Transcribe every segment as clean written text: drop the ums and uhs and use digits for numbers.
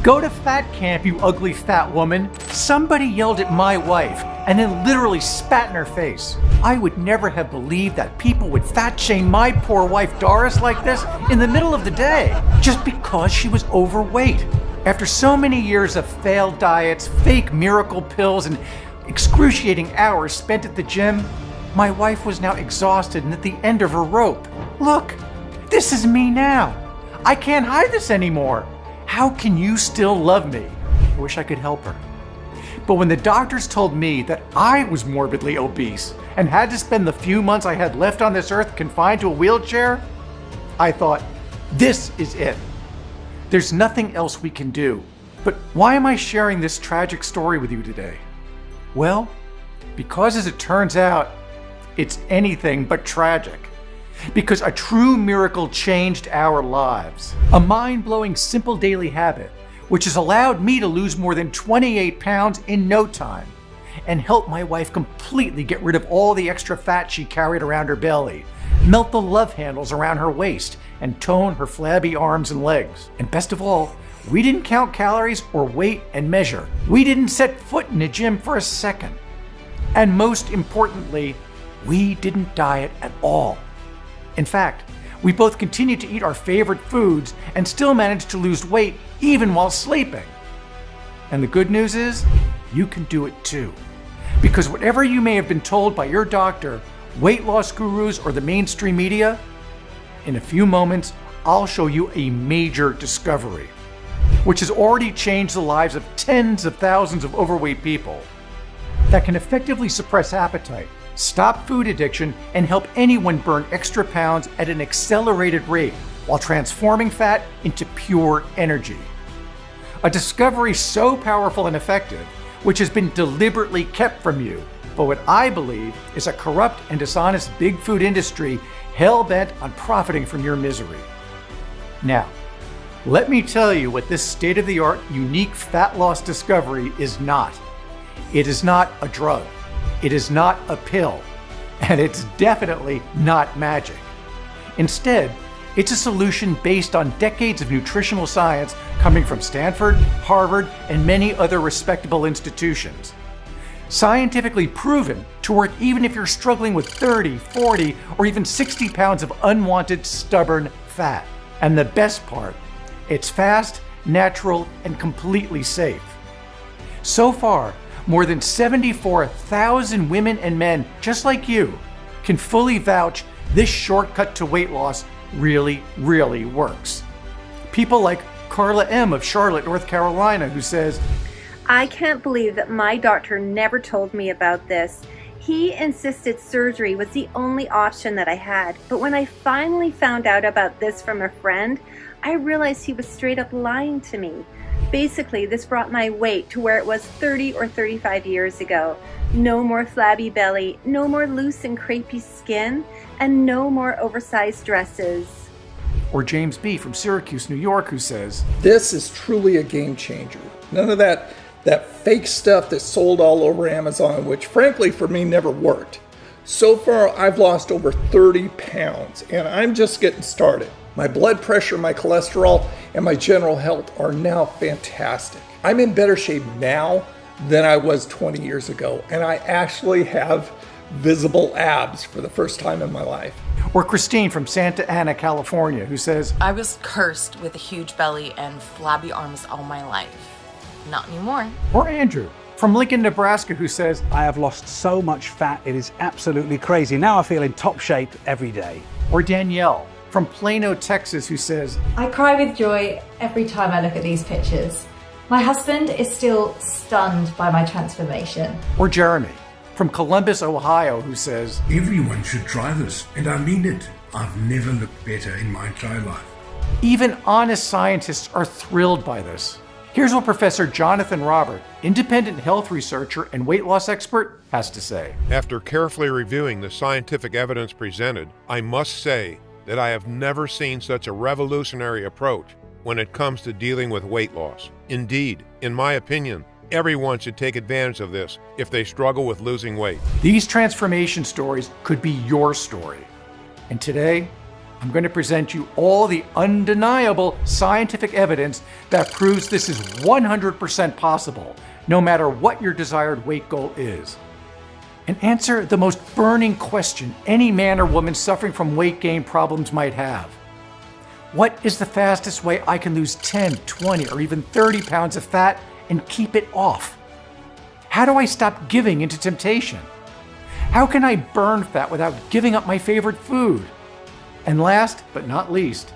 Go to fat camp, you ugly fat woman. Somebody yelled at my wife and then literally spat in her face. I would never have believed that people would fat shame my poor wife Doris like this in the middle of the day, just because she was overweight. After so many years of failed diets, fake miracle pills, and excruciating hours spent at the gym, my wife was now exhausted and at the end of her rope. Look, this is me now. I can't hide this anymore. How can you still love me? I wish I could help her. But when the doctors told me that I was morbidly obese and had to spend the few months I had left on this earth confined to a wheelchair, I thought, this is it. There's nothing else we can do. But why am I sharing this tragic story with you today? Well, because as it turns out, it's anything but tragic. Because a true miracle changed our lives. A mind-blowing simple daily habit, which has allowed me to lose more than 28 pounds in no time and help my wife completely get rid of all the extra fat she carried around her belly, melt the love handles around her waist, and tone her flabby arms and legs. And best of all, we didn't count calories or weight and measure. We didn't set foot in a gym for a second. And most importantly, we didn't diet at all. In fact, we both continued to eat our favorite foods and still managed to lose weight even while sleeping. And the good news is, you can do it too. Because whatever you may have been told by your doctor, weight loss gurus, or the mainstream media, in a few moments, I'll show you a major discovery, which has already changed the lives of tens of thousands of overweight people, that can effectively suppress appetite, stop food addiction, and help anyone burn extra pounds at an accelerated rate while transforming fat into pure energy. A discovery so powerful and effective, which has been deliberately kept from you by what I believe is a corrupt and dishonest big food industry hell-bent on profiting from your misery. Now, let me tell you what this state-of-the-art, unique fat loss discovery is not. It is not a drug. It is not a pill, and it's definitely not magic. Instead, it's a solution based on decades of nutritional science coming from Stanford, Harvard, and many other respectable institutions. Scientifically proven to work even if you're struggling with 30, 40, or even 60 pounds of unwanted, stubborn fat. And the best part, it's fast, natural, and completely safe. So far, more than 74,000 women and men just like you can fully vouch this shortcut to weight loss really, really works. People like Carla M. of Charlotte, North Carolina, who says, I can't believe that my doctor never told me about this. He insisted surgery was the only option that I had, but when I finally found out about this from a friend, I realized he was straight up lying to me. Basically, this brought my weight to where it was 30 or 35 years ago. No more flabby belly, no more loose and crepey skin, and no more oversized dresses. Or James B. from Syracuse, New York, who says, this is truly a game changer. None of that fake stuff that's sold all over Amazon, which frankly for me never worked. So far, I've lost over 30 pounds, and I'm just getting started. My blood pressure, my cholesterol, and my general health are now fantastic. I'm in better shape now than I was 20 years ago, and I actually have visible abs for the first time in my life. Or Christine from Santa Ana, California, who says, I was cursed with a huge belly and flabby arms all my life. Not anymore. Or Andrew from Lincoln, Nebraska, who says, I have lost so much fat, it is absolutely crazy. Now I feel in top shape every day. Or Danielle from Plano, Texas, who says, I cry with joy every time I look at these pictures. My husband is still stunned by my transformation. Or Jeremy from Columbus, Ohio, who says, everyone should try this, and I mean it. I've never looked better in my entire life. Even honest scientists are thrilled by this. Here's what Professor Jonathan Robert, independent health researcher and weight loss expert, has to say. After carefully reviewing the scientific evidence presented, I must say that I have never seen such a revolutionary approach when it comes to dealing with weight loss. Indeed, in my opinion, everyone should take advantage of this if they struggle with losing weight. These transformation stories could be your story. And today, I'm going to present you all the undeniable scientific evidence that proves this is 100% possible, no matter what your desired weight goal is. And answer the most burning question any man or woman suffering from weight gain problems might have. What is the fastest way I can lose 10, 20, or even 30 pounds of fat and keep it off? How do I stop giving into temptation? How can I burn fat without giving up my favorite food? And last but not least,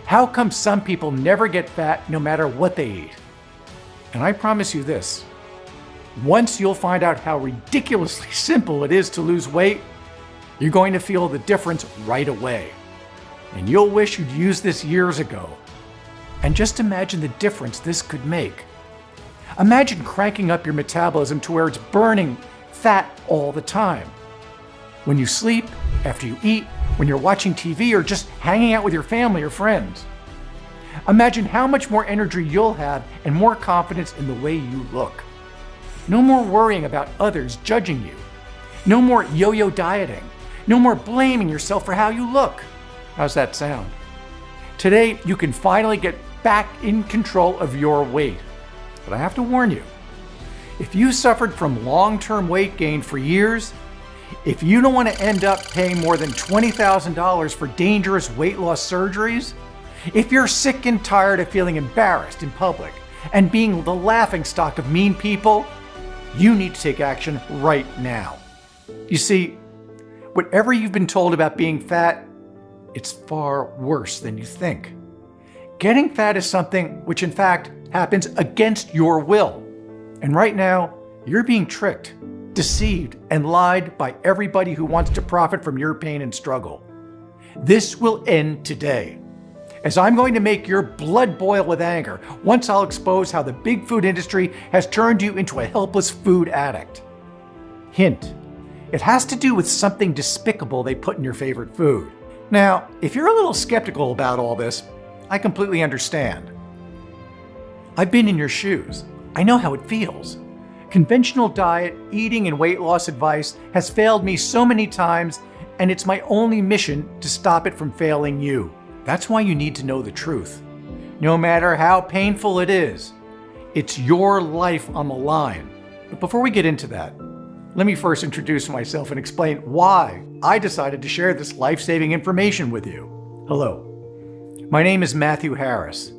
how come some people never get fat no matter what they eat? And I promise you this, once you'll find out how ridiculously simple it is to lose weight, you're going to feel the difference right away. And you'll wish you'd used this years ago. And just imagine the difference this could make. Imagine cranking up your metabolism to where it's burning fat all the time. When you sleep, after you eat, when you're watching TV, or just hanging out with your family or friends. Imagine how much more energy you'll have and more confidence in the way you look. No more worrying about others judging you. No more yo-yo dieting. No more blaming yourself for how you look. How's that sound? Today, you can finally get back in control of your weight. But I have to warn you, if you suffered from long-term weight gain for years, if you don't want to end up paying more than $20,000 for dangerous weight loss surgeries, if you're sick and tired of feeling embarrassed in public and being the laughingstock of mean people, you need to take action right now. You see, whatever you've been told about being fat, it's far worse than you think. Getting fat is something which in fact happens against your will. And right now, you're being tricked, deceived, and lied by everybody who wants to profit from your pain and struggle. This will end today, as I'm going to make your blood boil with anger once I'll expose how the big food industry has turned you into a helpless food addict. Hint, it has to do with something despicable they put in your favorite food. Now, if you're a little skeptical about all this, I completely understand. I've been in your shoes. I know how it feels. Conventional diet, eating, and weight loss advice has failed me so many times, and it's my only mission to stop it from failing you. That's why you need to know the truth. No matter how painful it is, it's your life on the line. But before we get into that, let me first introduce myself and explain why I decided to share this life-saving information with you. Hello, my name is Matthew Harris.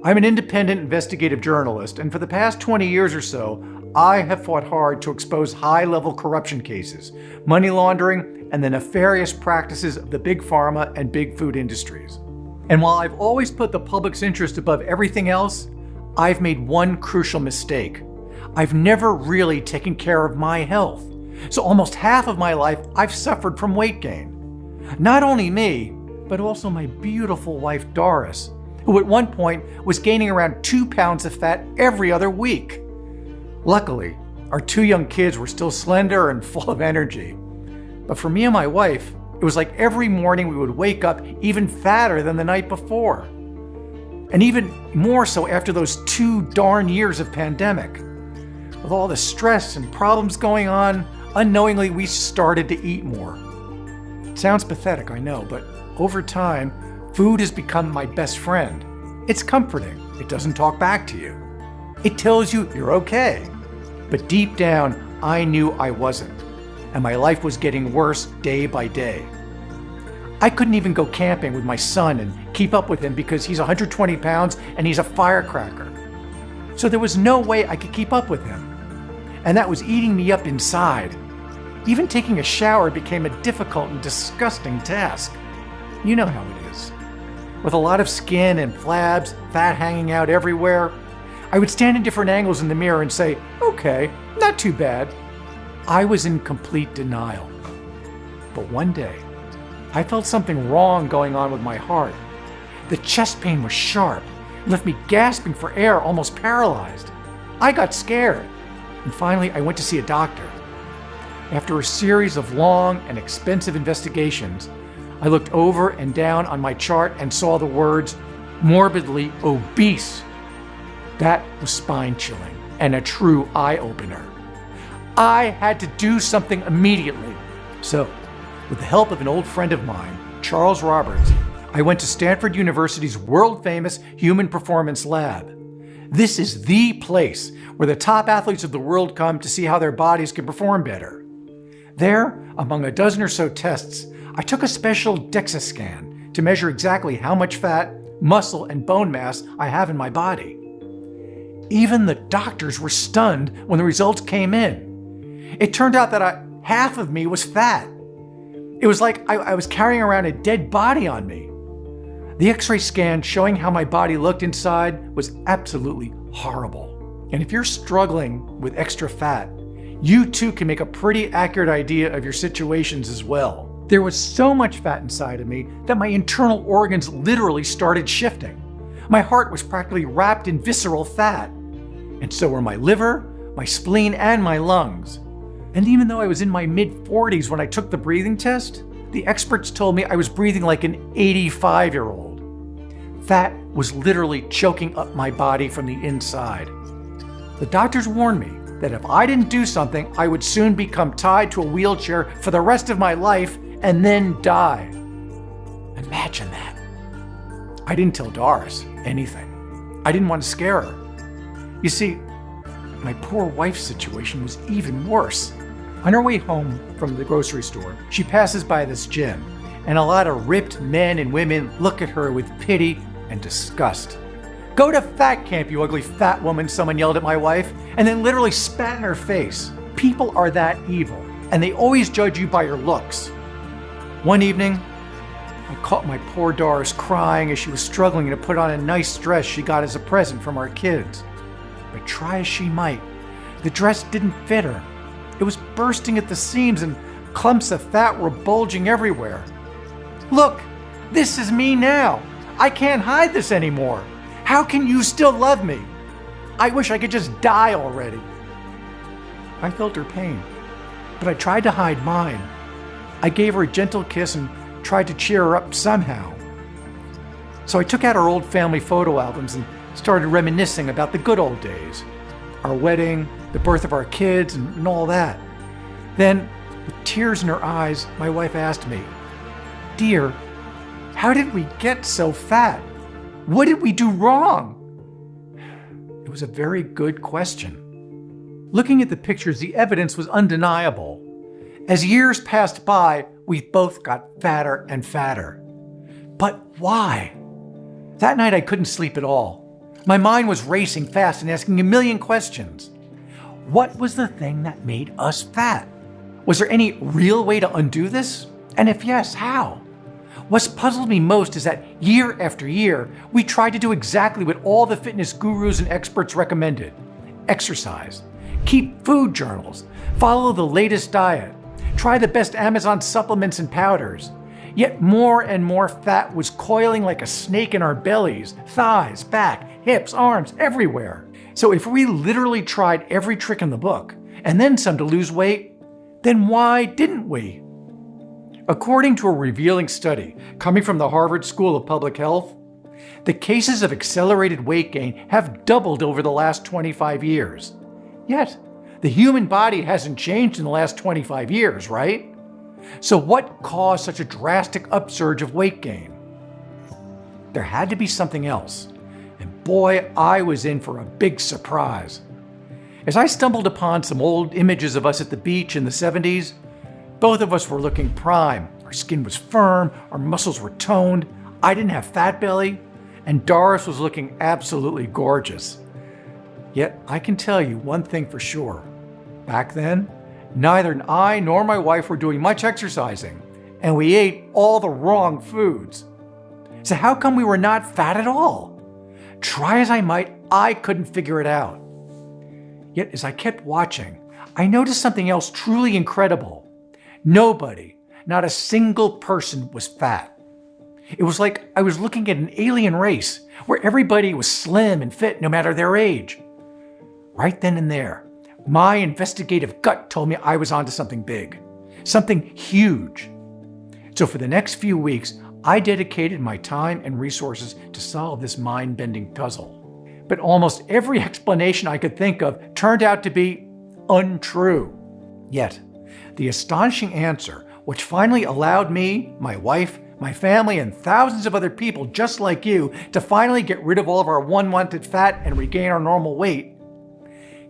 I'm an independent investigative journalist, and for the past 20 years or so, I have fought hard to expose high-level corruption cases, money laundering, and the nefarious practices of the big pharma and big food industries. And while I've always put the public's interest above everything else, I've made one crucial mistake. I've never really taken care of my health. So almost half of my life, I've suffered from weight gain. Not only me, but also my beautiful wife, Doris, who at one point was gaining around 2 pounds of fat every other week. Luckily, our 2 young kids were still slender and full of energy. But for me and my wife, it was like every morning we would wake up even fatter than the night before. And even more so after those 2 darn years of pandemic. With all the stress and problems going on, unknowingly we started to eat more. It sounds pathetic, I know, but over time, food has become my best friend. It's comforting. It doesn't talk back to you. It tells you you're okay. But deep down, I knew I wasn't, and my life was getting worse day by day. I couldn't even go camping with my son and keep up with him because he's 120 pounds and he's a firecracker. So there was no way I could keep up with him. And that was eating me up inside. Even taking a shower became a difficult and disgusting task. You know how it is. With a lot of skin and flabs, fat hanging out everywhere, I would stand in different angles in the mirror and say, okay, not too bad. I was in complete denial. But one day, I felt something wrong going on with my heart. The chest pain was sharp, left me gasping for air, almost paralyzed. I got scared, and finally I went to see a doctor. After a series of long and expensive investigations, I looked over and down on my chart and saw the words, morbidly obese. That was spine-chilling and a true eye-opener. I had to do something immediately. So, with the help of an old friend of mine, Charles Roberts, I went to Stanford University's world-famous Human Performance Lab. This is the place where the top athletes of the world come to see how their bodies can perform better. There, among a dozen or so tests, I took a special DEXA scan to measure exactly how much fat, muscle, and bone mass I have in my body. Even the doctors were stunned when the results came in. It turned out that half of me was fat. It was like I was carrying around a dead body on me. The X-ray scan showing how my body looked inside was absolutely horrible. And if you're struggling with extra fat, you too can make a pretty accurate idea of your situations as well. There was so much fat inside of me that my internal organs literally started shifting. My heart was practically wrapped in visceral fat. And so were my liver, my spleen, and my lungs. And even though I was in my mid-40s when I took the breathing test, the experts told me I was breathing like an 85-year-old. Fat was literally choking up my body from the inside. The doctors warned me that if I didn't do something, I would soon become tied to a wheelchair for the rest of my life and then die. Imagine that. I didn't tell Doris anything. I didn't want to scare her. You see, my poor wife's situation was even worse. On her way home from the grocery store, she passes by this gym, and a lot of ripped men and women look at her with pity and disgust. "Go to fat camp, you ugly fat woman," someone yelled at my wife, and then literally spat in her face. People are that evil, and they always judge you by your looks. One evening, I caught my poor Doris crying as she was struggling to put on a nice dress she got as a present from our kids. But try as she might, the dress didn't fit her. It was bursting at the seams and clumps of fat were bulging everywhere. "Look, this is me now. I can't hide this anymore. How can you still love me? I wish I could just die already." I felt her pain, but I tried to hide mine. I gave her a gentle kiss and tried to cheer her up somehow. So I took out our old family photo albums and started reminiscing about the good old days. Our wedding, the birth of our kids, and all that. Then, with tears in her eyes, my wife asked me, "Dear, how did we get so fat? What did we do wrong?" It was a very good question. Looking at the pictures, the evidence was undeniable. As years passed by, we both got fatter and fatter. But why? That night I couldn't sleep at all. My mind was racing fast and asking a million questions. What was the thing that made us fat? Was there any real way to undo this? And if yes, how? What's puzzled me most is that year after year, we tried to do exactly what all the fitness gurus and experts recommended. Exercise, keep food journals, follow the latest diet, try the best Amazon supplements and powders. Yet more and more fat was coiling like a snake in our bellies, thighs, back, hips, arms, everywhere. So if we literally tried every trick in the book, and then some to lose weight, then why didn't we? According to a revealing study coming from the Harvard School of Public Health, the cases of accelerated weight gain have doubled over the last 25 years. Yet, the human body hasn't changed in the last 25 years, right? So what caused such a drastic upsurge of weight gain? There had to be something else. And boy, I was in for a big surprise. As I stumbled upon some old images of us at the beach in the 70s, both of us were looking prime. Our skin was firm, our muscles were toned, I didn't have fat belly, and Doris was looking absolutely gorgeous. Yet I can tell you one thing for sure. Back then, neither I nor my wife were doing much exercising, and we ate all the wrong foods. So how come we were not fat at all? Try as I might, I couldn't figure it out. Yet as I kept watching, I noticed something else truly incredible. Nobody, not a single person was fat. It was like I was looking at an alien race where everybody was slim and fit no matter their age. Right then and there, my investigative gut told me I was onto something big, something huge. So for the next few weeks, I dedicated my time and resources to solve this mind-bending puzzle. But almost every explanation I could think of turned out to be untrue. Yet, the astonishing answer, which finally allowed me, my wife, my family, and thousands of other people just like you to finally get rid of all of our unwanted fat and regain our normal weight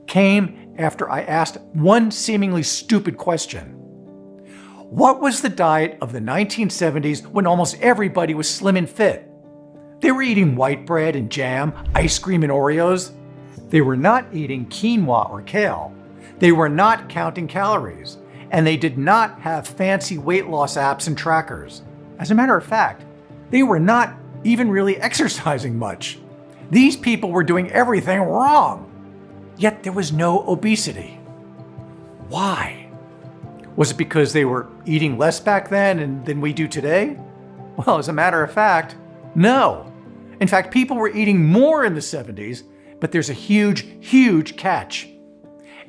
came after I asked one seemingly stupid question. What was the diet of the 1970s when almost everybody was slim and fit? They were eating white bread and jam, ice cream and Oreos. They were not eating quinoa or kale. They were not counting calories. And they did not have fancy weight loss apps and trackers. As a matter of fact, they were not even really exercising much. These people were doing everything wrong. Yet there was no obesity. Why? Was it because they were eating less back then than we do today? Well, as a matter of fact, no. In fact, people were eating more in the 70s, but there's a huge, huge catch.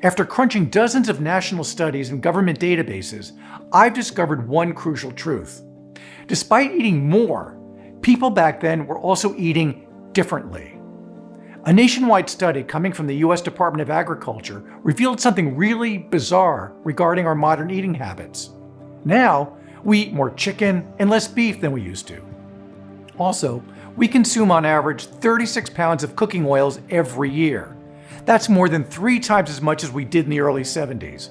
After crunching dozens of national studies and government databases, I've discovered one crucial truth. Despite eating more, people back then were also eating differently. A nationwide study coming from the US Department of Agriculture revealed something really bizarre regarding our modern eating habits. Now, we eat more chicken and less beef than we used to. Also, we consume on average 36 pounds of cooking oils every year. That's more than 3 times as much as we did in the early 70s.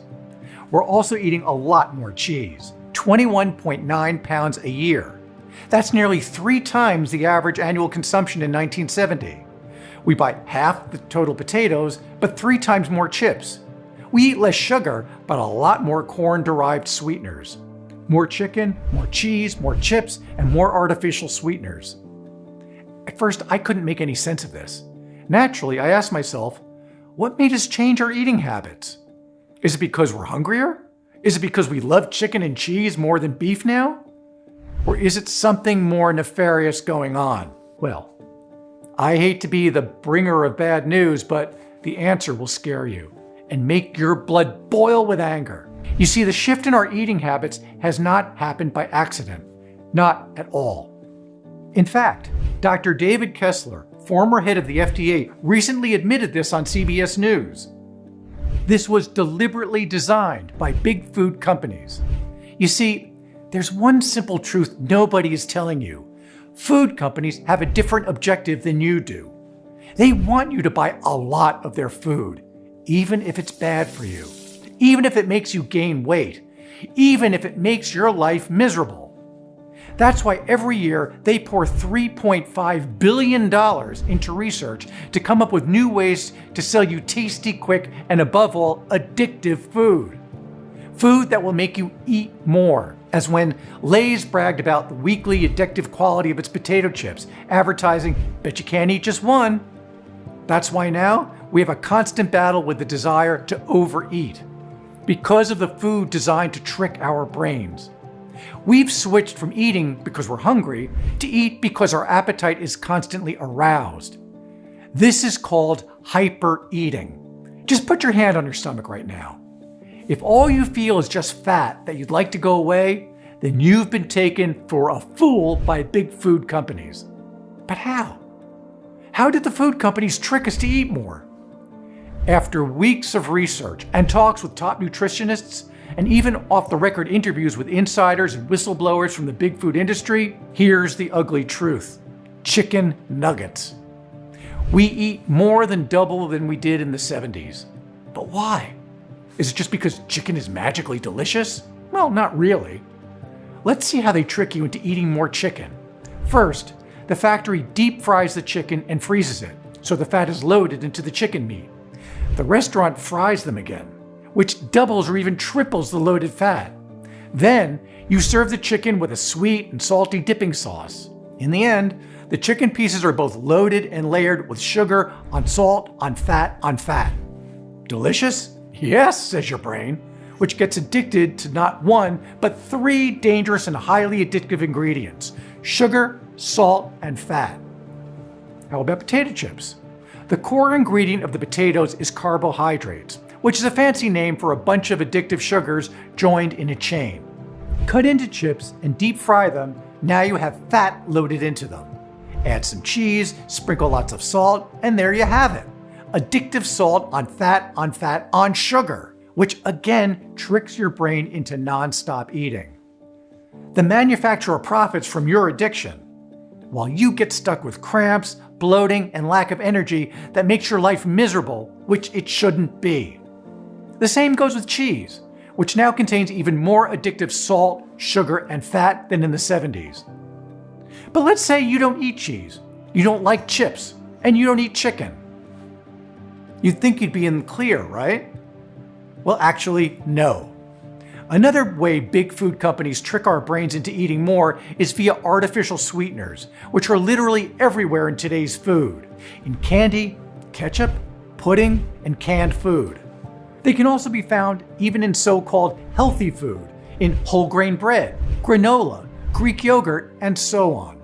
We're also eating a lot more cheese, 21.9 pounds a year. That's nearly 3 times the average annual consumption in 1970. We buy half the total potatoes, but 3 times more chips. We eat less sugar, but a lot more corn-derived sweeteners. More chicken, more cheese, more chips, and more artificial sweeteners. At first, I couldn't make any sense of this. Naturally, I asked myself, what made us change our eating habits? Is it because we're hungrier? Is it because we love chicken and cheese more than beef now? Or is it something more nefarious going on? Well, I hate to be the bringer of bad news, but the answer will scare you and make your blood boil with anger. You see, the shift in our eating habits has not happened by accident. Not at all. In fact, Dr. David Kessler, former head of the FDA, recently admitted this on CBS News. This was deliberately designed by big food companies. You see, there's one simple truth nobody is telling you. Food companies have a different objective than you do. They want you to buy a lot of their food, even if it's bad for you, even if it makes you gain weight, even if it makes your life miserable. That's why every year they pour $3.5 billion into research to come up with new ways to sell you tasty, quick, and above all, addictive food. Food that will make you eat more, as when Lay's bragged about the weekly addictive quality of its potato chips, advertising, "Bet you can't eat just one." That's why now we have a constant battle with the desire to overeat, because of the food designed to trick our brains. We've switched from eating because we're hungry to eat because our appetite is constantly aroused. This is called hyper-eating. Just put your hand on your stomach right now. If all you feel is just fat that you'd like to go away, then you've been taken for a fool by big food companies. But how? How did the food companies trick us to eat more? After weeks of research and talks with top nutritionists, and even off-the-record interviews with insiders and whistleblowers from the big food industry, here's the ugly truth. Chicken nuggets. We eat more than double than we did in the 70s. But why? Is it just because chicken is magically delicious? Well, not really. Let's see how they trick you into eating more chicken. First, the factory deep fries the chicken and freezes it, so the fat is loaded into the chicken meat. The restaurant fries them again, which doubles or even triples the loaded fat. Then, you serve the chicken with a sweet and salty dipping sauce. In the end, the chicken pieces are both loaded and layered with sugar on salt, on fat, on fat. Delicious? Yes, says your brain, which gets addicted to not one, but 3 dangerous and highly addictive ingredients: sugar, salt, and fat. How about potato chips? The core ingredient of the potatoes is carbohydrates, which is a fancy name for a bunch of addictive sugars joined in a chain. Cut into chips and deep fry them, now you have fat loaded into them. Add some cheese, sprinkle lots of salt, and there you have it. Addictive salt on fat, on fat, on sugar, which again tricks your brain into non-stop eating. The manufacturer profits from your addiction, while you get stuck with cramps, bloating, and lack of energy that makes your life miserable, which it shouldn't be. The same goes with cheese, which now contains even more addictive salt, sugar, and fat than in the 70s. But let's say you don't eat cheese, you don't like chips, and you don't eat chicken. You'd think you'd be in the clear, right? Well, actually, no. Another way big food companies trick our brains into eating more is via artificial sweeteners, which are literally everywhere in today's food, in candy, ketchup, pudding, and canned food. They can also be found even in so-called healthy food, in whole grain bread, granola, Greek yogurt, and so on.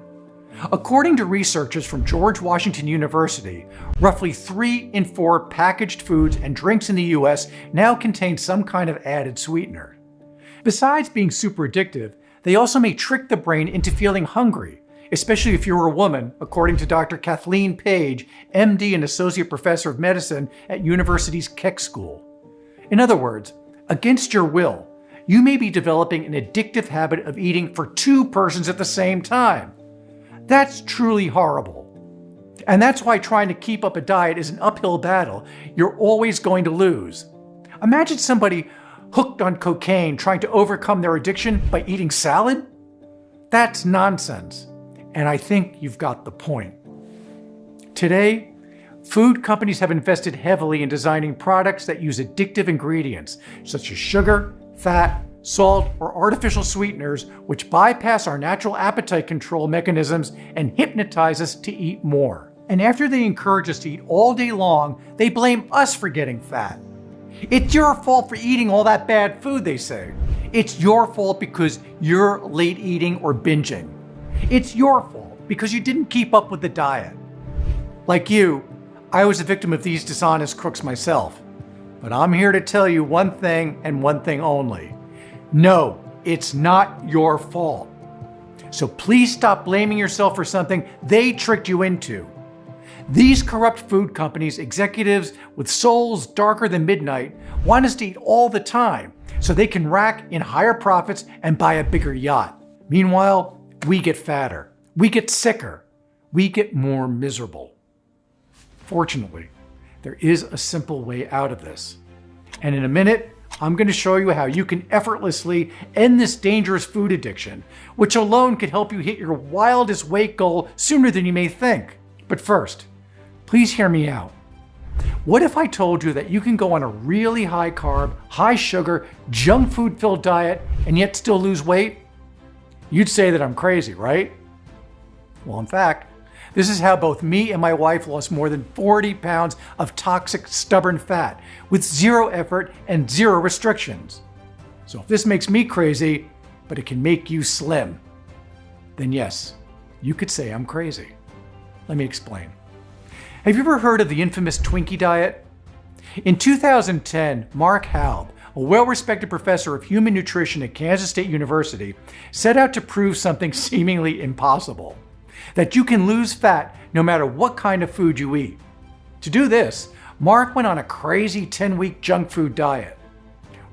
According to researchers from George Washington University, roughly 3 in 4 packaged foods and drinks in the US now contain some kind of added sweetener. Besides being super addictive, they also may trick the brain into feeling hungry, especially if you're a woman, according to Dr. Kathleen Page, MD and Associate Professor of Medicine at University's Keck School. In other words, against your will, you may be developing an addictive habit of eating for 2 persons at the same time. That's truly horrible. And that's why trying to keep up a diet is an uphill battle you're always going to lose. Imagine somebody hooked on cocaine trying to overcome their addiction by eating salad? That's nonsense, and I think you've got the point. Today, food companies have invested heavily in designing products that use addictive ingredients, such as sugar, fat, salt, or artificial sweeteners, which bypass our natural appetite control mechanisms and hypnotize us to eat more. And after they encourage us to eat all day long, they blame us for getting fat. It's your fault for eating all that bad food, they say. It's your fault because you're late eating or binging. It's your fault because you didn't keep up with the diet. Like you, I was a victim of these dishonest crooks myself. But I'm here to tell you one thing and one thing only. No, it's not your fault. So please stop blaming yourself for something they tricked you into. These corrupt food companies, executives with souls darker than midnight, want us to eat all the time so they can rack in higher profits and buy a bigger yacht. Meanwhile, we get fatter, we get sicker, we get more miserable. Fortunately, there is a simple way out of this. And in a minute, I'm going to show you how you can effortlessly end this dangerous food addiction, which alone could help you hit your wildest weight goal sooner than you may think. But first, please hear me out. What if I told you that you can go on a really high carb, high sugar, junk food filled diet and yet still lose weight? You'd say that I'm crazy, right? Well, in fact, this is how both me and my wife lost more than 40 pounds of toxic, stubborn fat with 0 effort and 0 restrictions. So if this makes me crazy, but it can make you slim, then yes, you could say I'm crazy. Let me explain. Have you ever heard of the infamous Twinkie diet? In 2010, Mark Halb, a well-respected professor of human nutrition at Kansas State University, set out to prove something seemingly impossible: that you can lose fat no matter what kind of food you eat. To do this, Mark went on a crazy 10-week junk food diet.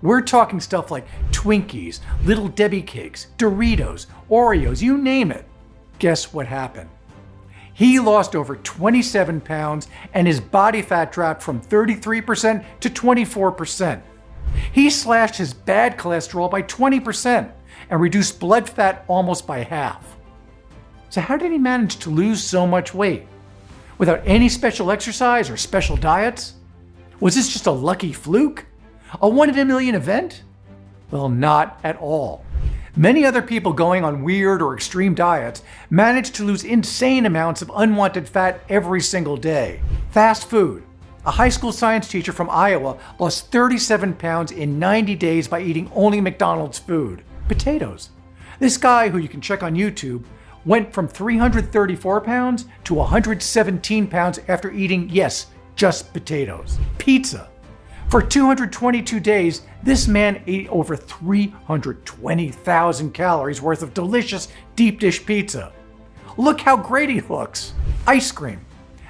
We're talking stuff like Twinkies, Little Debbie cakes, Doritos, Oreos, you name it. Guess what happened? He lost over 27 pounds and his body fat dropped from 33% to 24%. He slashed his bad cholesterol by 20% and reduced blood fat almost by half. So how did he manage to lose so much weight? Without any special exercise or special diets? Was this just a lucky fluke? A 1 in a million event? Well, not at all. Many other people going on weird or extreme diets manage to lose insane amounts of unwanted fat every single day. Fast food. A high school science teacher from Iowa lost 37 pounds in 90 days by eating only McDonald's food. Potatoes. This guy, who you can check on YouTube, went from 334 pounds to 117 pounds after eating, yes, just potatoes. Pizza. For 222 days, this man ate over 320,000 calories worth of delicious deep dish pizza. Look how great he looks. Ice cream.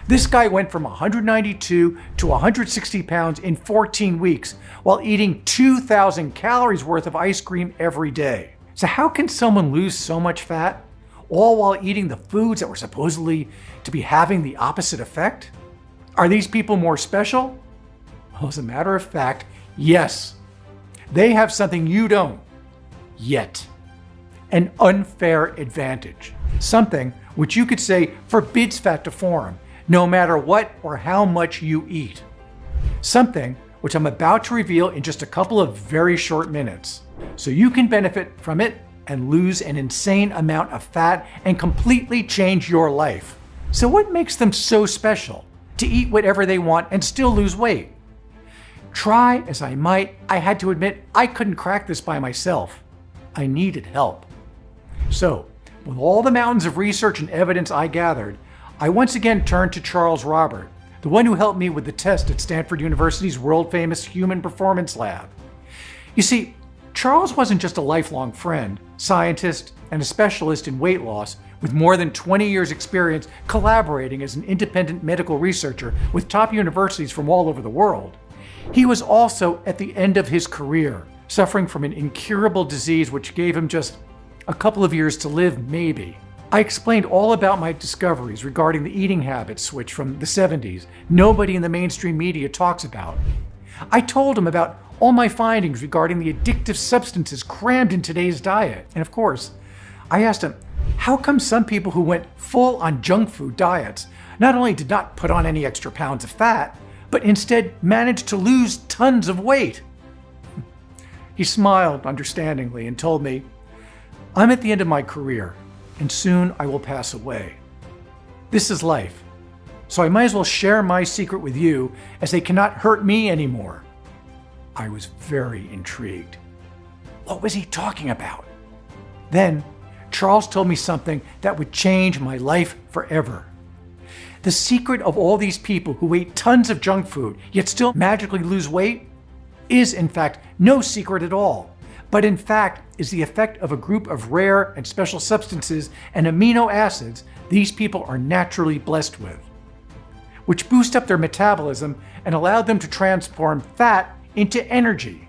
This guy went from 192 to 160 pounds in 14 weeks while eating 2,000 calories worth of ice cream every day. So how can someone lose so much fat, all while eating the foods that were supposedly to be having the opposite effect? Are these people more special? Well, as a matter of fact, yes. They have something you don't. Yet. An unfair advantage. Something which you could say forbids fat to form, no matter what or how much you eat. Something which I'm about to reveal in just a couple of very short minutes, so you can benefit from it and lose an insane amount of fat and completely change your life. So what makes them so special to eat whatever they want and still lose weight? Try as I might, I had to admit I couldn't crack this by myself. I needed help. So, with all the mountains of research and evidence I gathered, I once again turned to Charles Robert, the one who helped me with the test at Stanford University's world-famous Human Performance Lab. You see, Charles wasn't just a lifelong friend, scientist, and a specialist in weight loss with more than 20 years' experience collaborating as an independent medical researcher with top universities from all over the world. He was also at the end of his career, suffering from an incurable disease which gave him just a couple of years to live, maybe. I explained all about my discoveries regarding the eating habit switch from the 70s nobody in the mainstream media talks about. I told him about all my findings regarding the addictive substances crammed in today's diet. And of course, I asked him, how come some people who went full on junk food diets not only did not put on any extra pounds of fat, but instead managed to lose tons of weight? He smiled understandingly and told me, I'm at the end of my career, and soon I will pass away. This is life, so I might as well share my secret with you, as they cannot hurt me anymore. I was very intrigued. What was he talking about? Then, Charles told me something that would change my life forever. The secret of all these people who ate tons of junk food, yet still magically lose weight, is in fact no secret at all, but in fact is the effect of a group of rare and special substances and amino acids these people are naturally blessed with, which boost up their metabolism and allow them to transform fat into energy.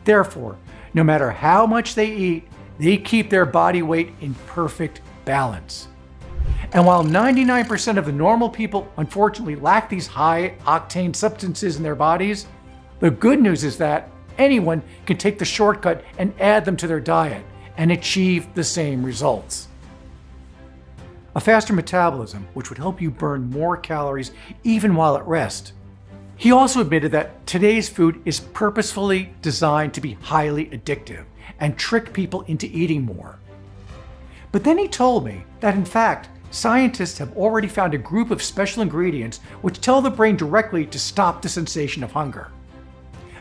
Therefore, no matter how much they eat, they keep their body weight in perfect balance. And while 99% of the normal people unfortunately lack these high-octane substances in their bodies, the good news is that anyone can take the shortcut and add them to their diet and achieve the same results. A faster metabolism, which would help you burn more calories even while at rest. He also admitted that today's food is purposefully designed to be highly addictive and trick people into eating more. But then he told me that in fact, scientists have already found a group of special ingredients which tell the brain directly to stop the sensation of hunger.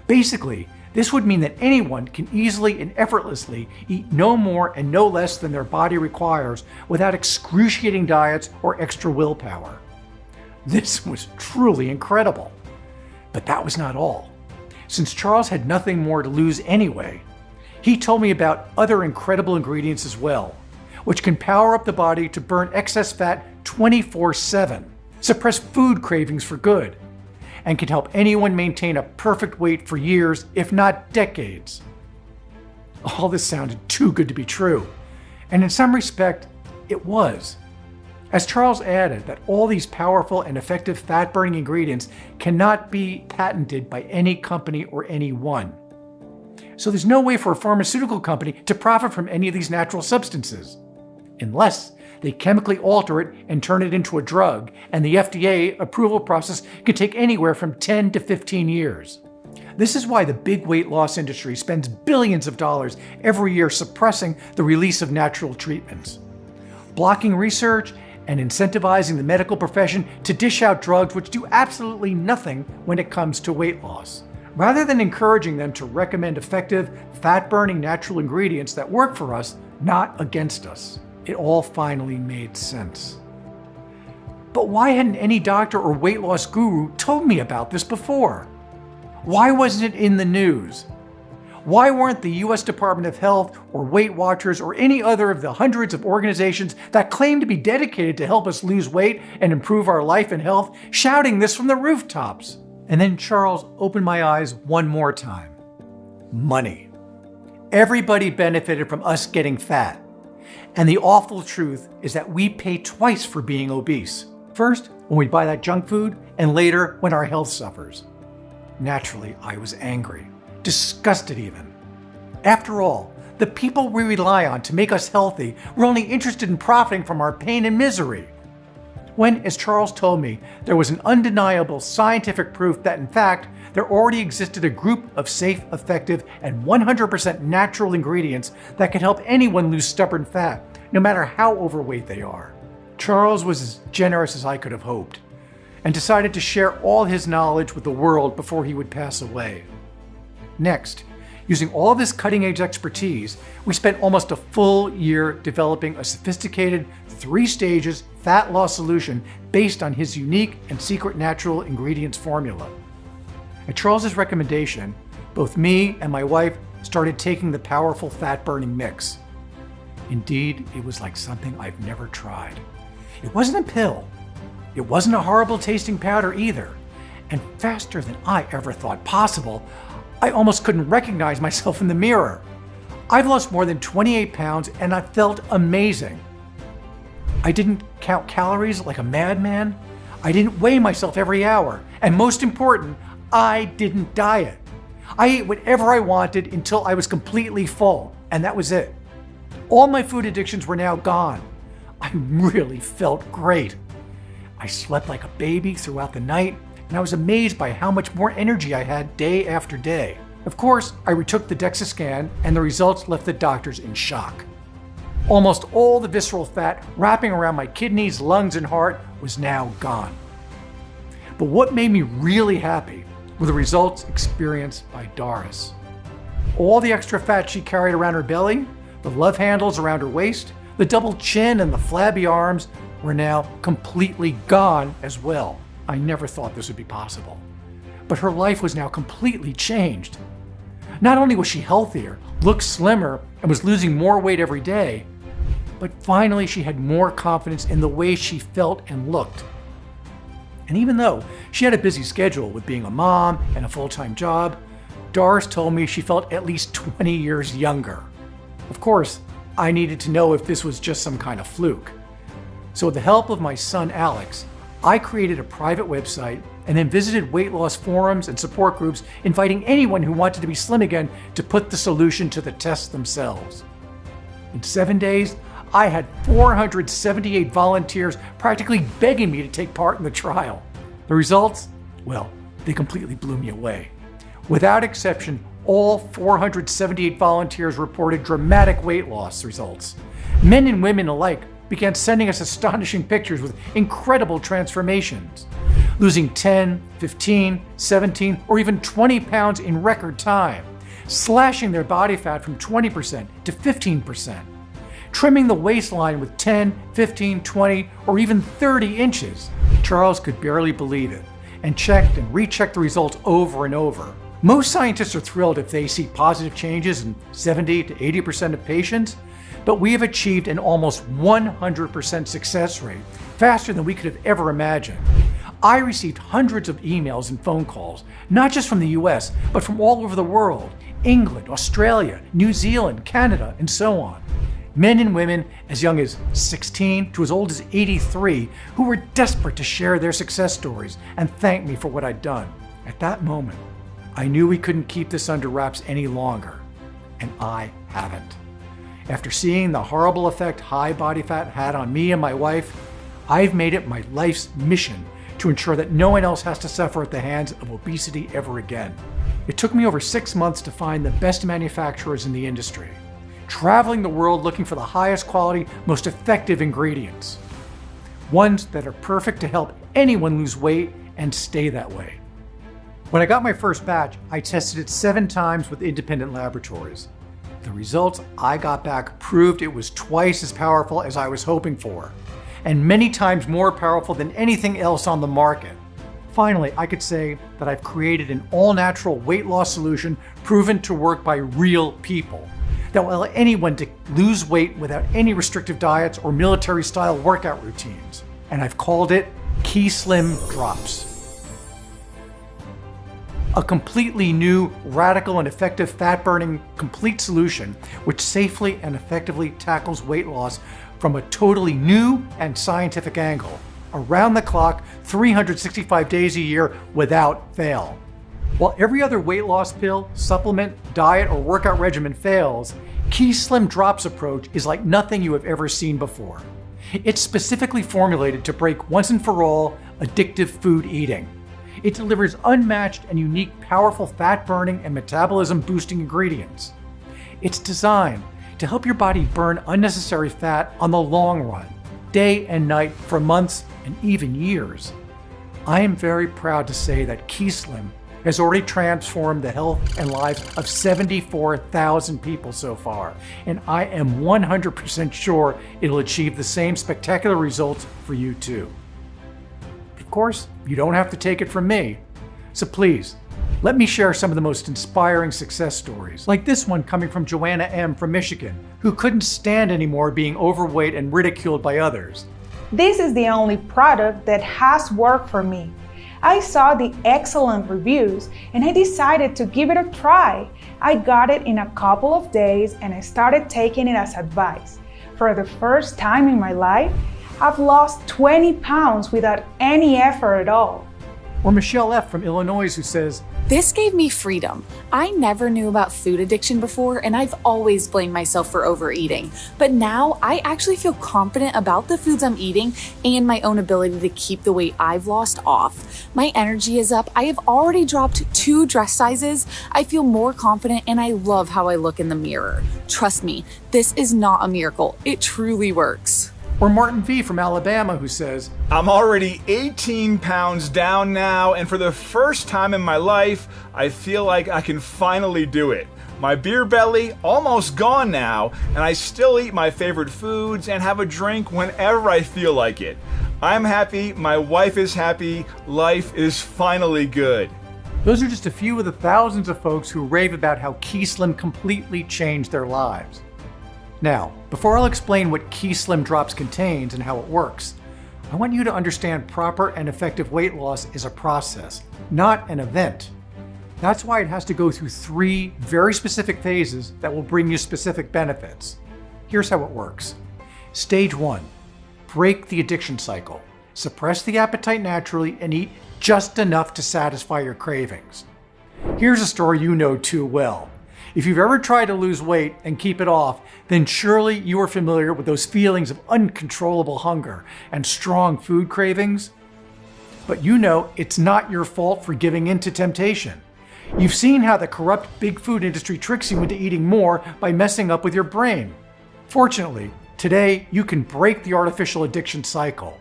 Basically, this would mean that anyone can easily and effortlessly eat no more and no less than their body requires without excruciating diets or extra willpower. This was truly incredible. But that was not all. Since Charles had nothing more to lose anyway, he told me about other incredible ingredients as well, which can power up the body to burn excess fat 24/7, suppress food cravings for good, and can help anyone maintain a perfect weight for years, if not decades. All this sounded too good to be true, and in some respect, it was. As Charles added that all these powerful and effective fat-burning ingredients cannot be patented by any company or anyone. So there's no way for a pharmaceutical company to profit from any of these natural substances, unless they chemically alter it and turn it into a drug, and the FDA approval process could take anywhere from 10 to 15 years. This is why the big weight loss industry spends billions of dollars every year suppressing the release of natural treatments, blocking research, and incentivizing the medical profession to dish out drugs which do absolutely nothing when it comes to weight loss, rather than encouraging them to recommend effective, fat-burning natural ingredients that work for us, not against us. It all finally made sense. But why hadn't any doctor or weight loss guru told me about this before? Why wasn't it in the news? Why weren't the US Department of Health or Weight Watchers or any other of the hundreds of organizations that claim to be dedicated to help us lose weight and improve our life and health shouting this from the rooftops? And then Charles opened my eyes one more time. Money. Everybody benefited from us getting fat. And the awful truth is that we pay twice for being obese. First, when we buy that junk food, and later when our health suffers. Naturally, I was angry, disgusted even. After all, the people we rely on to make us healthy were only interested in profiting from our pain and misery. When, as Charles told me, there was an undeniable scientific proof that in fact, there already existed a group of safe, effective, and 100% natural ingredients that could help anyone lose stubborn fat, no matter how overweight they are. Charles was as generous as I could have hoped, and decided to share all his knowledge with the world before he would pass away. Next, using all of his cutting-edge expertise, we spent almost a full year developing a sophisticated 3-stages fat loss solution based on his unique and secret natural ingredients formula. At Charles's recommendation, both me and my wife started taking the powerful fat-burning mix. Indeed, it was like something I've never tried. It wasn't a pill. It wasn't a horrible tasting powder either. And faster than I ever thought possible, I almost couldn't recognize myself in the mirror. I've lost more than 28 pounds and I felt amazing. I didn't count calories like a madman. I didn't weigh myself every hour. And most important, I didn't diet. I ate whatever I wanted until I was completely full, and that was it. All my food addictions were now gone. I really felt great. I slept like a baby throughout the night, and I was amazed by how much more energy I had day after day. Of course, I retook the DEXA scan, and the results left the doctors in shock. Almost all the visceral fat wrapping around my kidneys, lungs, and heart was now gone. But what made me really happy were the results experienced by Doris. All the extra fat she carried around her belly, the love handles around her waist, the double chin, and the flabby arms were now completely gone as well. I never thought this would be possible. But her life was now completely changed. Not only was she healthier, looked slimmer, and was losing more weight every day, but finally she had more confidence in the way she felt and looked. And even though she had a busy schedule with being a mom and a full-time job, Doris told me she felt at least 20 years younger. Of course, I needed to know if this was just some kind of fluke. So with the help of my son Alex, I created a private website and then visited weight loss forums and support groups, inviting anyone who wanted to be slim again to put the solution to the test themselves. In 7 days, I had 478 volunteers practically begging me to take part in the trial. The results? Well, they completely blew me away. Without exception, all 478 volunteers reported dramatic weight loss results. Men and women alike began sending us astonishing pictures with incredible transformations, losing 10, 15, 17, or even 20 pounds in record time, slashing their body fat from 20% to 15%, trimming the waistline with 10, 15, 20, or even 30 inches. Charles could barely believe it, and checked and rechecked the results over and over. Most scientists are thrilled if they see positive changes in 70 to 80% of patients, but we have achieved an almost 100% success rate, faster than we could have ever imagined. I received hundreds of emails and phone calls, not just from the US, but from all over the world, England, Australia, New Zealand, Canada, and so on. Men and women as young as 16 to as old as 83 who were desperate to share their success stories and thank me for what I'd done. At that moment, I knew we couldn't keep this under wraps any longer, and I haven't. After seeing the horrible effect high body fat had on me and my wife, I've made it my life's mission to ensure that no one else has to suffer at the hands of obesity ever again. It took me over 6 months to find the best manufacturers in the industry, traveling the world looking for the highest quality, most effective ingredients. Ones that are perfect to help anyone lose weight and stay that way. When I got my first batch, I tested it 7 times with independent laboratories. The results I got back proved it was twice as powerful as I was hoping for, and many times more powerful than anything else on the market. Finally, I could say that I've created an all-natural weight loss solution proven to work by real people that will allow anyone to lose weight without any restrictive diets or military-style workout routines. And I've called it Key Slim Drops. a completely new, radical, and effective fat-burning complete solution which safely and effectively tackles weight loss from a totally new and scientific angle, around the clock, 365 days a year without fail. While every other weight loss pill, supplement, diet, or workout regimen fails, Key Slim Drops approach is like nothing you have ever seen before. It's specifically formulated to break once and for all addictive food eating. It delivers unmatched and unique powerful fat-burning and metabolism-boosting ingredients. It's designed to help your body burn unnecessary fat on the long run, day and night for months and even years. I am very proud to say that Key Slim has already transformed the health and lives of 74,000 people so far, and I am 100% sure it'll achieve the same spectacular results for you too. Of course, you don't have to take it from me, so please, let me share some of the most inspiring success stories, like this one coming from Joanna M. from Michigan, who couldn't stand anymore being overweight and ridiculed by others. This is the only product that has worked for me. I saw the excellent reviews and I decided to give it a try. I got it in a couple of days and I started taking it as advice. For the first time in my life, I've lost 20 pounds without any effort at all. Or Michelle F. from Illinois, who says, "This gave me freedom. I never knew about food addiction before, and I've always blamed myself for overeating. But now I actually feel confident about the foods I'm eating and my own ability to keep the weight I've lost off. My energy is up. I have already dropped 2 dress sizes. I feel more confident, and I love how I look in the mirror. Trust me, this is not a miracle. It truly works." Or Martin V. from Alabama, who says, "I'm already 18 pounds down now, and for the first time in my life, I feel like I can finally do it. My beer belly almost gone now, and I still eat my favorite foods and have a drink whenever I feel like it. I'm happy, my wife is happy, life is finally good." Those are just a few of the thousands of folks who rave about how Key Slim completely changed their lives. Now, before I'll explain what Key Slim Drops contains and how it works, I want you to understand proper and effective weight loss is a process, not an event. That's why it has to go through 3 very specific phases that will bring you specific benefits. Here's how it works. Stage 1, break the addiction cycle. Suppress the appetite naturally and eat just enough to satisfy your cravings. Here's a story you know too well. If you've ever tried to lose weight and keep it off, then surely you are familiar with those feelings of uncontrollable hunger and strong food cravings. But you know it's not your fault for giving in to temptation. You've seen how the corrupt big food industry tricks you into eating more by messing up with your brain. Fortunately, today you can break the artificial addiction cycle.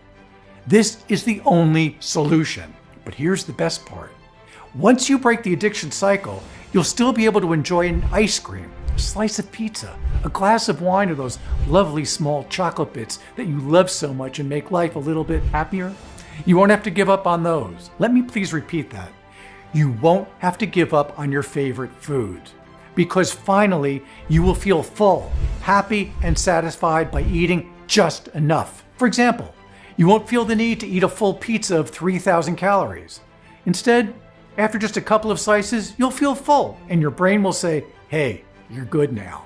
This is the only solution. But here's the best part. Once you break the addiction cycle, you'll still be able to enjoy an ice cream, a slice of pizza, a glass of wine, or those lovely small chocolate bits that you love so much and make life a little bit happier. You won't have to give up on those. Let me please repeat that. You won't have to give up on your favorite food, because finally you will feel full, happy, and satisfied by eating just enough. For example, you won't feel the need to eat a full pizza of 3,000 calories. Instead, after just a couple of slices, you'll feel full, and your brain will say, "Hey, you're good now."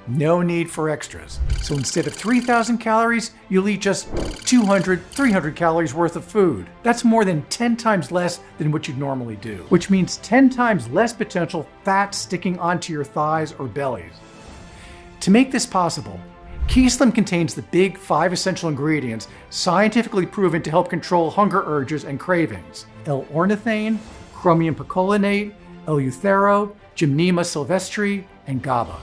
No need for extras. So instead of 3,000 calories, you'll eat just 200, 300 calories worth of food. That's more than 10 times less than what you'd normally do, which means 10 times less potential fat sticking onto your thighs or bellies. To make this possible, Key Slim contains the big 5 essential ingredients scientifically proven to help control hunger urges and cravings: L-ornithine, chromium picolinate, Eleuthero, Gymnema sylvestre, and GABA.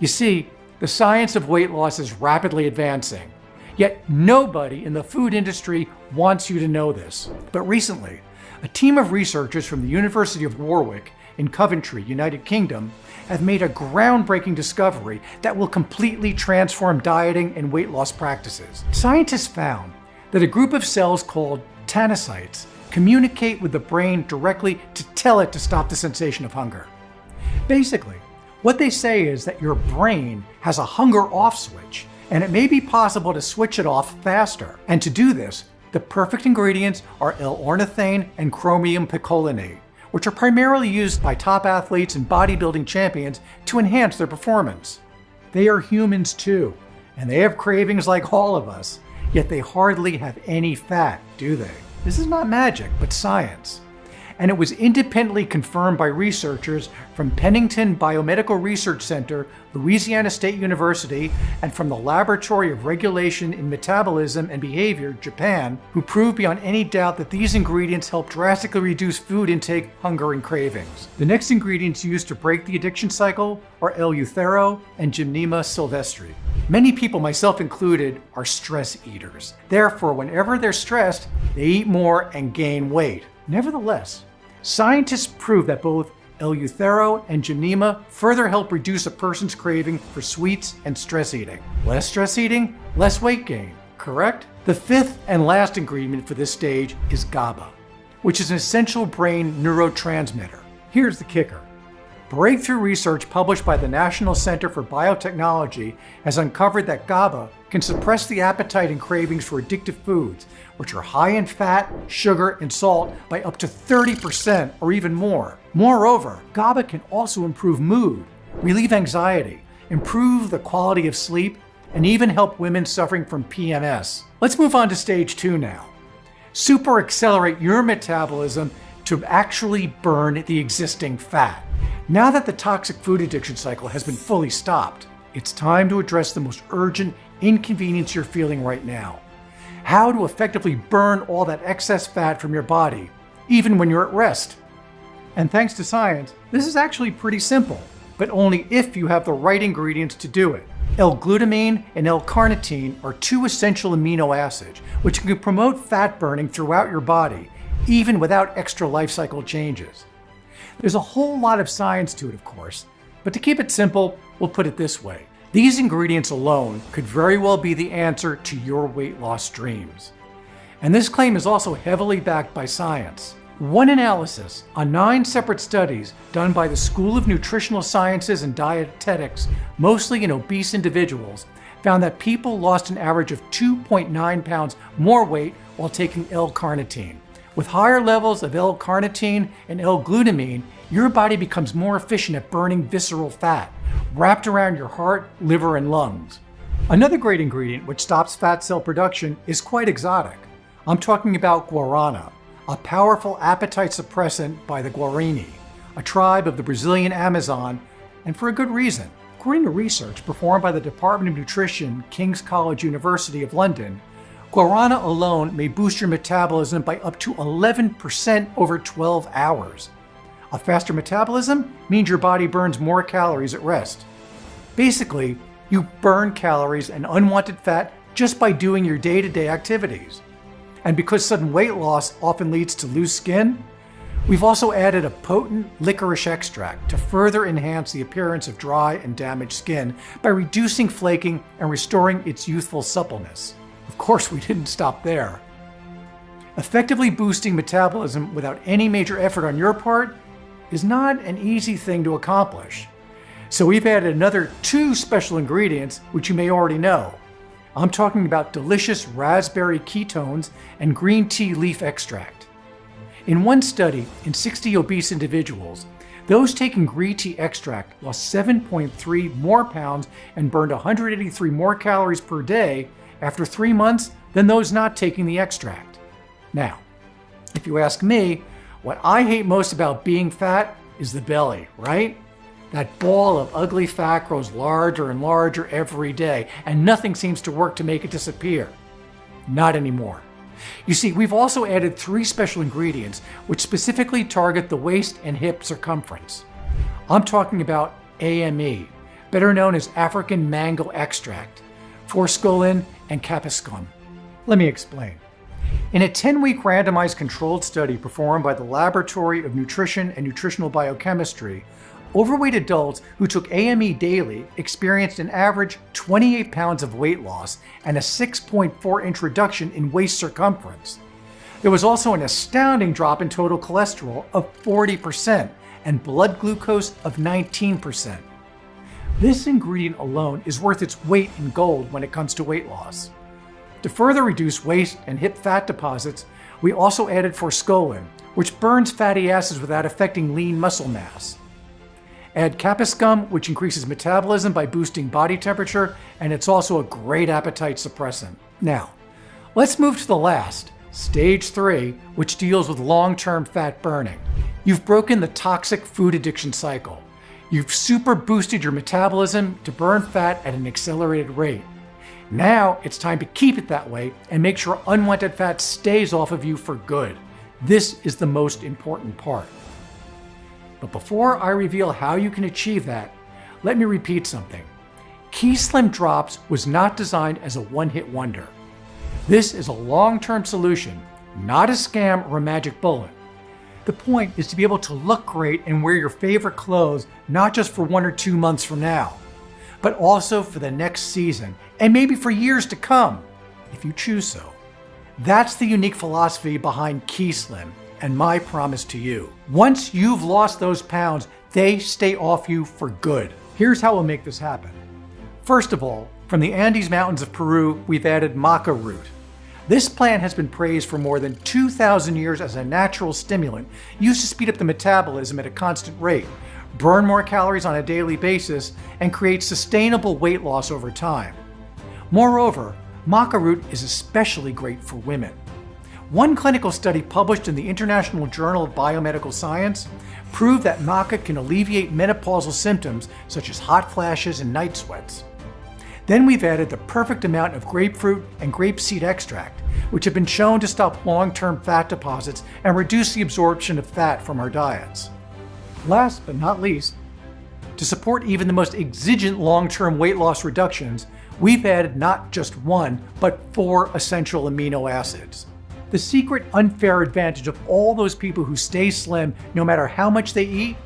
You see, the science of weight loss is rapidly advancing, yet nobody in the food industry wants you to know this. But recently, a team of researchers from the University of Warwick in Coventry, United Kingdom, have made a groundbreaking discovery that will completely transform dieting and weight loss practices. Scientists found that a group of cells called tanocytes communicate with the brain directly to tell it to stop the sensation of hunger. Basically, what they say is that your brain has a hunger off switch, and it may be possible to switch it off faster. And to do this, the perfect ingredients are L-ornithine and chromium picolinate, which are primarily used by top athletes and bodybuilding champions to enhance their performance. They are humans too, and they have cravings like all of us, yet they hardly have any fat, do they? This is not magic, but science. And it was independently confirmed by researchers from Pennington Biomedical Research Center, Louisiana State University, and from the Laboratory of Regulation in Metabolism and Behavior, Japan, who proved beyond any doubt that these ingredients help drastically reduce food intake, hunger, and cravings. The next ingredients used to break the addiction cycle are Eleuthero and Gymnema sylvestri. Many people, myself included, are stress eaters. Therefore, whenever they're stressed, they eat more and gain weight. Nevertheless, scientists prove that both Eleuthero and Gymnema further help reduce a person's craving for sweets and stress eating. Less stress eating, less weight gain, correct? The fifth and last ingredient for this stage is GABA, which is an essential brain neurotransmitter. Here's the kicker. Breakthrough research published by the National Center for Biotechnology has uncovered that GABA can suppress the appetite and cravings for addictive foods, which are high in fat, sugar, and salt, by up to 30% or even more. Moreover, GABA can also improve mood, relieve anxiety, improve the quality of sleep, and even help women suffering from PMS. Let's move on to stage 2 now. Super accelerate your metabolism to actually burn the existing fat. Now that the toxic food addiction cycle has been fully stopped, it's time to address the most urgent inconvenience you're feeling right now. How to effectively burn all that excess fat from your body, even when you're at rest. And thanks to science, this is actually pretty simple, but only if you have the right ingredients to do it. L-glutamine and L-carnitine are two essential amino acids, which can promote fat burning throughout your body, even without extra life cycle changes. There's a whole lot of science to it, of course, but to keep it simple, we'll put it this way. These ingredients alone could very well be the answer to your weight loss dreams. And this claim is also heavily backed by science. One analysis on 9 separate studies done by the School of Nutritional Sciences and Dietetics, mostly in obese individuals, found that people lost an average of 2.9 pounds more weight while taking L-carnitine. With higher levels of L-carnitine and L-glutamine, your body becomes more efficient at burning visceral fat, wrapped around your heart, liver, and lungs. Another great ingredient which stops fat cell production is quite exotic. I'm talking about guarana, a powerful appetite suppressant by the Guarani, a tribe of the Brazilian Amazon, and for a good reason. According to research performed by the Department of Nutrition, King's College University of London, guarana alone may boost your metabolism by up to 11% over 12 hours. A faster metabolism means your body burns more calories at rest. Basically, you burn calories and unwanted fat just by doing your day-to-day activities. And because sudden weight loss often leads to loose skin, we've also added a potent licorice extract to further enhance the appearance of dry and damaged skin by reducing flaking and restoring its youthful suppleness. Of course, we didn't stop there. Effectively boosting metabolism without any major effort on your part is not an easy thing to accomplish. So we've added another 2 special ingredients, which you may already know. I'm talking about delicious raspberry ketones and green tea leaf extract. In one study in 60 obese individuals, those taking green tea extract lost 7.3 more pounds and burned 183 more calories per day after 3 months than those not taking the extract. Now, if you ask me, what I hate most about being fat is the belly, right? That ball of ugly fat grows larger and larger every day, and nothing seems to work to make it disappear. Not anymore. You see, we've also added 3 special ingredients which specifically target the waist and hip circumference. I'm talking about AME, better known as African mango extract, forskolin, and capsicum. Let me explain. In a 10-week randomized controlled study performed by the Laboratory of Nutrition and Nutritional Biochemistry, overweight adults who took AME daily experienced an average 28 pounds of weight loss and a 6.4-inch reduction in waist circumference. There was also an astounding drop in total cholesterol of 40% and blood glucose of 19%. This ingredient alone is worth its weight in gold when it comes to weight loss. To further reduce waist and hip fat deposits, We also added forskolin, which burns fatty acids without affecting lean muscle mass. Add capsicum, which increases metabolism by boosting body temperature, and it's also a great appetite suppressant. Now, let's move to the last, stage 3, which deals with long-term fat burning. You've broken the toxic food addiction cycle. You've super boosted your metabolism to burn fat at an accelerated rate. Now it's time to keep it that way and make sure unwanted fat stays off of you for good. This is the most important part. But before I reveal how you can achieve that, let me repeat something. Key Slim Drops was not designed as a one-hit wonder. This is a long-term solution, not a scam or a magic bullet. The point is to be able to look great and wear your favorite clothes, not just for 1 or 2 months from now, but also for the next season, and maybe for years to come, if you choose so. That's the unique philosophy behind Key Slim, and my promise to you. Once you've lost those pounds, they stay off you for good. Here's how we'll make this happen. First of all, from the Andes Mountains of Peru, we've added maca root. This plant has been praised for more than 2,000 years as a natural stimulant used to speed up the metabolism at a constant rate, burn more calories on a daily basis, and create sustainable weight loss over time. Moreover, maca root is especially great for women. One clinical study published in the International Journal of Biomedical Science proved that maca can alleviate menopausal symptoms such as hot flashes and night sweats. Then we've added the perfect amount of grapefruit and grapeseed extract, which have been shown to stop long-term fat deposits and reduce the absorption of fat from our diets. Last but not least, to support even the most exigent long-term weight loss reductions, we've added not just 1, but 4 essential amino acids. The secret unfair advantage of all those people who stay slim no matter how much they eat: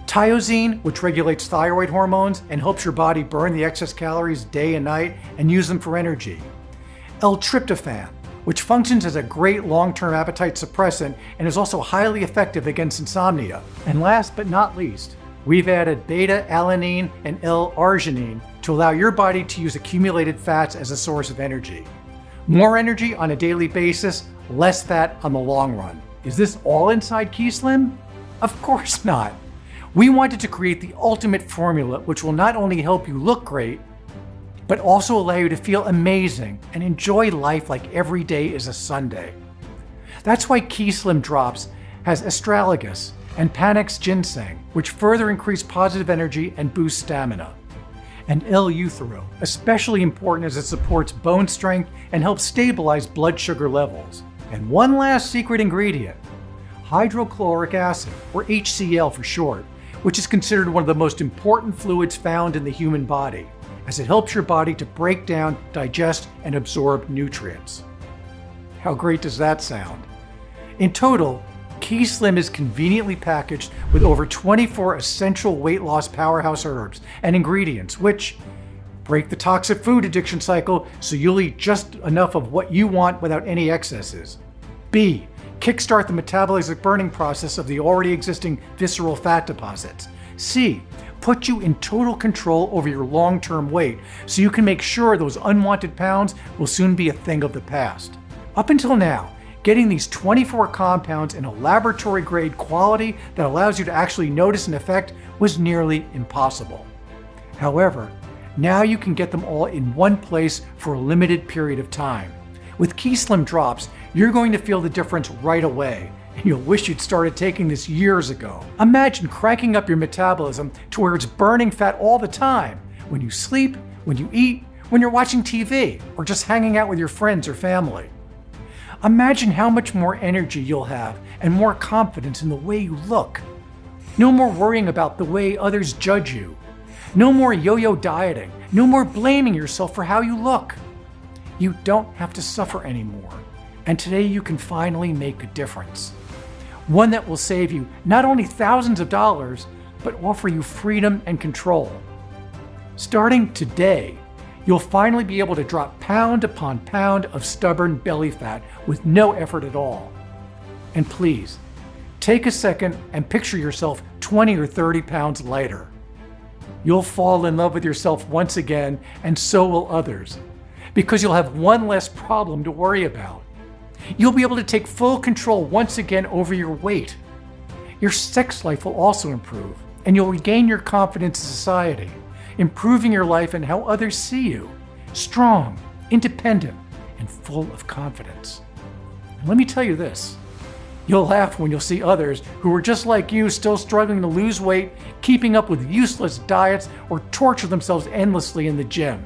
tyrosine, which regulates thyroid hormones and helps your body burn the excess calories day and night and use them for energy; L-tryptophan, which functions as a great long-term appetite suppressant and is also highly effective against insomnia; and last but not least, we've added beta-alanine and L-arginine to allow your body to use accumulated fats as a source of energy. More energy on a daily basis, less fat on the long run. Is this all inside Key Slim? Of course not. We wanted to create the ultimate formula which will not only help you look great, but also allow you to feel amazing and enjoy life like every day is a Sunday. That's why Key Slim Drops has astragalus and Panax ginseng, which further increase positive energy and boost stamina; and L-euthero, especially important as it supports bone strength and helps stabilize blood sugar levels. And one last secret ingredient: hydrochloric acid, or HCl for short, which is considered one of the most important fluids found in the human body, as it helps your body to break down, digest, and absorb nutrients. How great does that sound? In total, Key Slim is conveniently packaged with over 24 essential weight loss powerhouse herbs and ingredients which break the toxic food addiction cycle so you'll eat just enough of what you want without any excesses. B. Kickstart the metabolic burning process of the already existing visceral fat deposits. C. Put you in total control over your long-term weight so you can make sure those unwanted pounds will soon be a thing of the past. Up until now, getting these 24 compounds in a laboratory-grade quality that allows you to actually notice an effect was nearly impossible. However, now you can get them all in one place for a limited period of time. With Key Slim Drops, you're going to feel the difference right away, and you'll wish you'd started taking this years ago. Imagine cranking up your metabolism to where it's burning fat all the time, when you sleep, when you eat, when you're watching TV, or just hanging out with your friends or family. Imagine how much more energy you'll have and more confidence in the way you look. No more worrying about the way others judge you. No more yo-yo dieting. No more blaming yourself for how you look. You don't have to suffer anymore. And today you can finally make a difference. One that will save you not only thousands of dollars, but offer you freedom and control. Starting today, you'll finally be able to drop pound upon pound of stubborn belly fat with no effort at all. And please, take a second and picture yourself 20 or 30 pounds lighter. You'll fall in love with yourself once again, and so will others, because you'll have one less problem to worry about. You'll be able to take full control once again over your weight. Your sex life will also improve, and you'll regain your confidence in society, improving your life and how others see you. Strong, independent, and full of confidence. And let me tell you this. You'll laugh when you'll see others who are just like you, still struggling to lose weight, keeping up with useless diets, or torture themselves endlessly in the gym.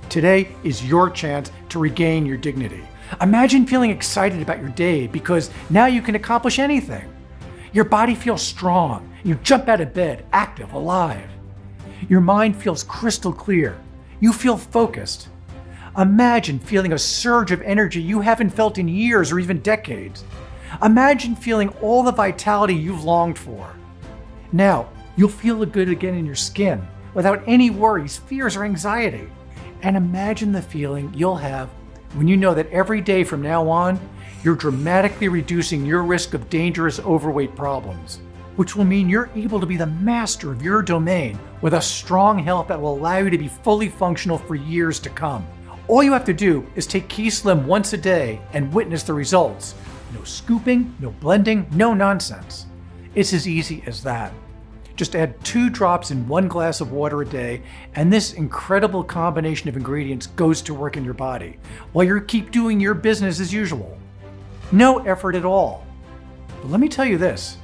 Today is your chance to regain your dignity. Imagine feeling excited about your day because now you can accomplish anything. Your body feels strong. You jump out of bed, active, alive. Your mind feels crystal clear. You feel focused. Imagine feeling a surge of energy you haven't felt in years or even decades. Imagine feeling all the vitality you've longed for. Now, you'll feel good again in your skin without any worries, fears, or anxiety. And imagine the feeling you'll have when you know that every day from now on, you're dramatically reducing your risk of dangerous overweight problems, which will mean you're able to be the master of your domain with a strong health that will allow you to be fully functional for years to come. All you have to do is take Key Slim once a day and witness the results. No scooping, no blending, no nonsense. It's as easy as that. Just add 2 drops in 1 glass of water a day, and this incredible combination of ingredients goes to work in your body, while you keep doing your business as usual. No effort at all. But let me tell you this,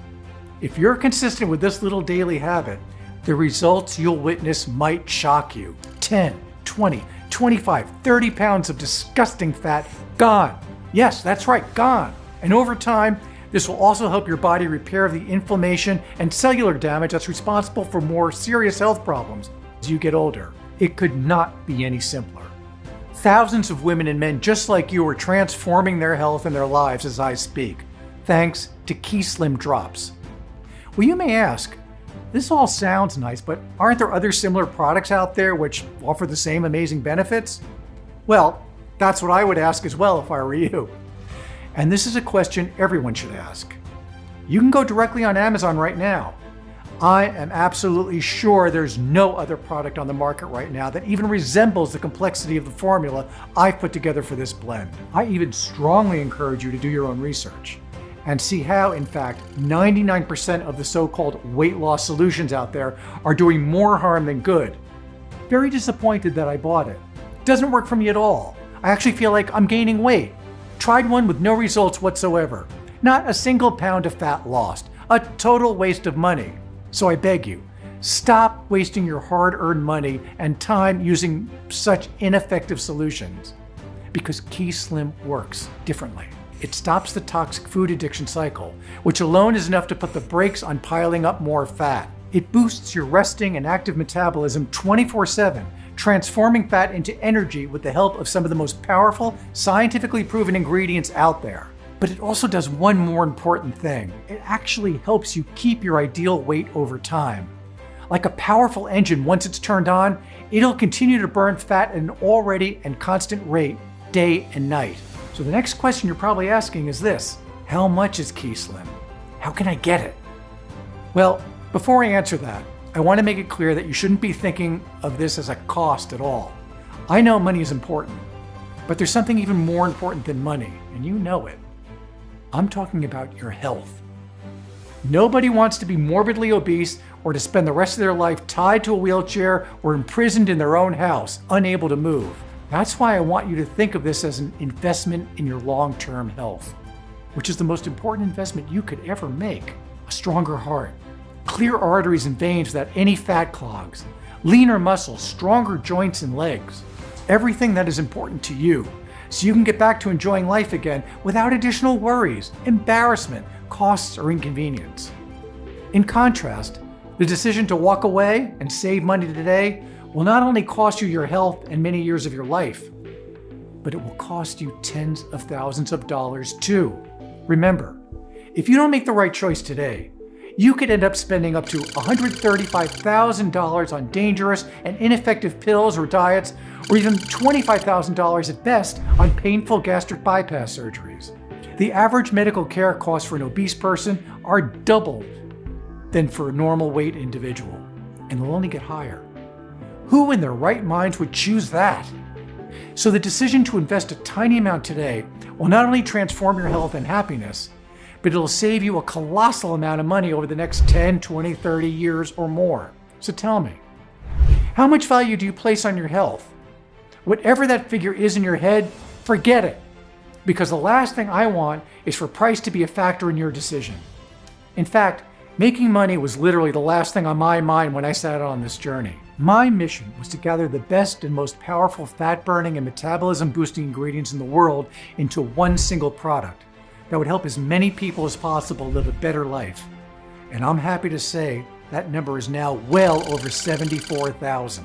if you're consistent with this little daily habit, the results you'll witness might shock you. 10, 20, 25, 30 pounds of disgusting fat gone. Yes, that's right, gone. And over time, this will also help your body repair the inflammation and cellular damage that's responsible for more serious health problems as you get older. It could not be any simpler. Thousands of women and men just like you are transforming their health and their lives as I speak, thanks to Key Slim Drops. Well, you may ask, this all sounds nice, but aren't there other similar products out there which offer the same amazing benefits? Well, that's what I would ask as well if I were you. And this is a question everyone should ask. You can go directly on Amazon right now. I am absolutely sure there's no other product on the market right now that even resembles the complexity of the formula I've put together for this blend. I even strongly encourage you to do your own research and see how, in fact, 99% of the so-called weight loss solutions out there are doing more harm than good. Very disappointed that I bought it. Doesn't work for me at all. I actually feel like I'm gaining weight. Tried one with no results whatsoever. Not a single pound of fat lost. A total waste of money. So I beg you, stop wasting your hard-earned money and time using such ineffective solutions. Because Key Slim works differently. It stops the toxic food addiction cycle, which alone is enough to put the brakes on piling up more fat. It boosts your resting and active metabolism 24/7, transforming fat into energy with the help of some of the most powerful, scientifically proven ingredients out there. But it also does one more important thing. It actually helps you keep your ideal weight over time. Like a powerful engine, once it's turned on, it'll continue to burn fat at an already and constant rate, day and night. So the next question you're probably asking is this: how much is Key Slim? How can I get it? Well, before I answer that, I want to make it clear that you shouldn't be thinking of this as a cost at all. I know money is important, but there's something even more important than money, and you know it. I'm talking about your health. Nobody wants to be morbidly obese or to spend the rest of their life tied to a wheelchair or imprisoned in their own house, unable to move. That's why I want you to think of this as an investment in your long-term health, which is the most important investment you could ever make. A stronger heart, clear arteries and veins without any fat clogs, leaner muscles, stronger joints and legs, everything that is important to you, so you can get back to enjoying life again without additional worries, embarrassment, costs, or inconvenience. In contrast, the decision to walk away and save money today will not only cost you your health and many years of your life, but it will cost you tens of thousands of dollars too. Remember, if you don't make the right choice today, you could end up spending up to $135,000 on dangerous and ineffective pills or diets, or even $25,000 at best on painful gastric bypass surgeries. The average medical care costs for an obese person are double than for a normal weight individual, and they'll only get higher. Who in their right minds would choose that? So the decision to invest a tiny amount today will not only transform your health and happiness, but it'll save you a colossal amount of money over the next 10, 20, 30 years or more. So tell me, how much value do you place on your health? Whatever that figure is in your head, forget it. Because the last thing I want is for price to be a factor in your decision. In fact, making money was literally the last thing on my mind when I set out on this journey. My mission was to gather the best and most powerful fat-burning and metabolism-boosting ingredients in the world into one single product that would help as many people as possible live a better life. And I'm happy to say that number is now well over 74,000.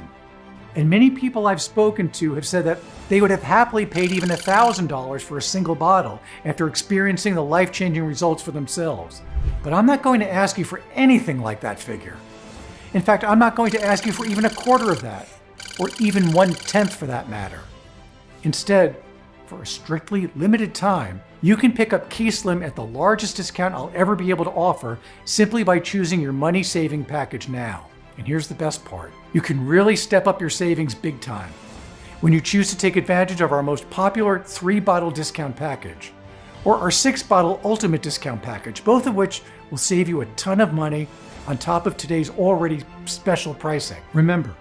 And many people I've spoken to have said that they would have happily paid even $1,000 for a single bottle after experiencing the life-changing results for themselves. But I'm not going to ask you for anything like that figure. In fact, I'm not going to ask you for even a quarter of that, or even 1/10 for that matter. Instead, for a strictly limited time, you can pick up KeySlim at the largest discount I'll ever be able to offer simply by choosing your money-saving package now. And here's the best part. You can really step up your savings big time when you choose to take advantage of our most popular 3-bottle discount package or our 6-bottle ultimate discount package, both of which will save you a ton of money on top of today's already special pricing. Remember,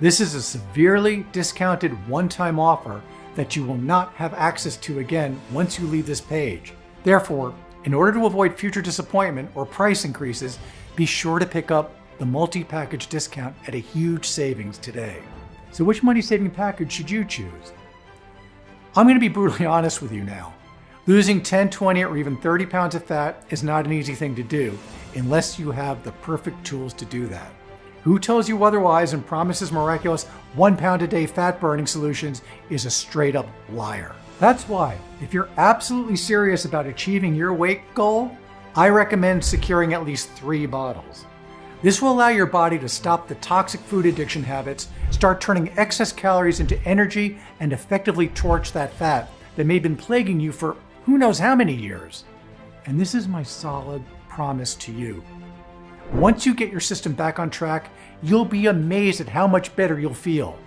this is a severely discounted one-time offer that you will not have access to again once you leave this page. Therefore, in order to avoid future disappointment or price increases, be sure to pick up the multi-package discount at a huge savings today. So which money-saving package should you choose? I'm going to be brutally honest with you now. Losing 10, 20, or even 30 pounds of fat is not an easy thing to do unless you have the perfect tools to do that. Who tells you otherwise and promises miraculous 1 pound a day fat burning solutions is a straight up liar. That's why, if you're absolutely serious about achieving your weight goal, I recommend securing at least 3 bottles. This will allow your body to stop the toxic food addiction habits, start turning excess calories into energy, and effectively torch that fat that may have been plaguing you for who knows how many years. And this is my solid promise to you. Once you get your system back on track, you'll be amazed at how much better you'll feel.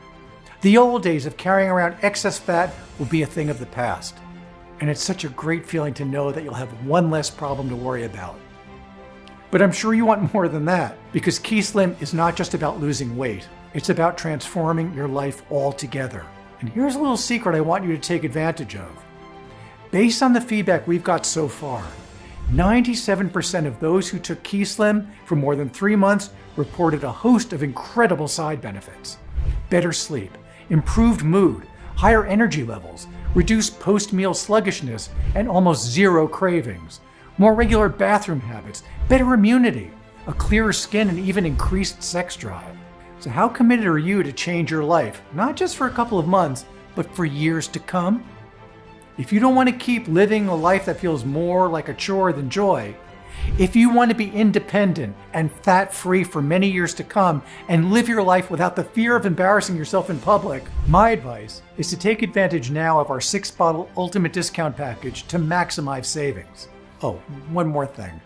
The old days of carrying around excess fat will be a thing of the past. And it's such a great feeling to know that you'll have one less problem to worry about. But I'm sure you want more than that, because KeySlim is not just about losing weight. It's about transforming your life altogether. And here's a little secret I want you to take advantage of. Based on the feedback we've got so far, 97% of those who took KeySlim for more than 3 months reported a host of incredible side benefits. Better sleep, improved mood, higher energy levels, reduced post-meal sluggishness, and almost zero cravings. More regular bathroom habits, better immunity, a clearer skin, and even increased sex drive. So how committed are you to change your life, not just for a couple of months, but for years to come? If you don't want to keep living a life that feels more like a chore than joy, if you want to be independent and fat-free for many years to come and live your life without the fear of embarrassing yourself in public, my advice is to take advantage now of our 6-bottle ultimate discount package to maximize savings. Oh, one more thing.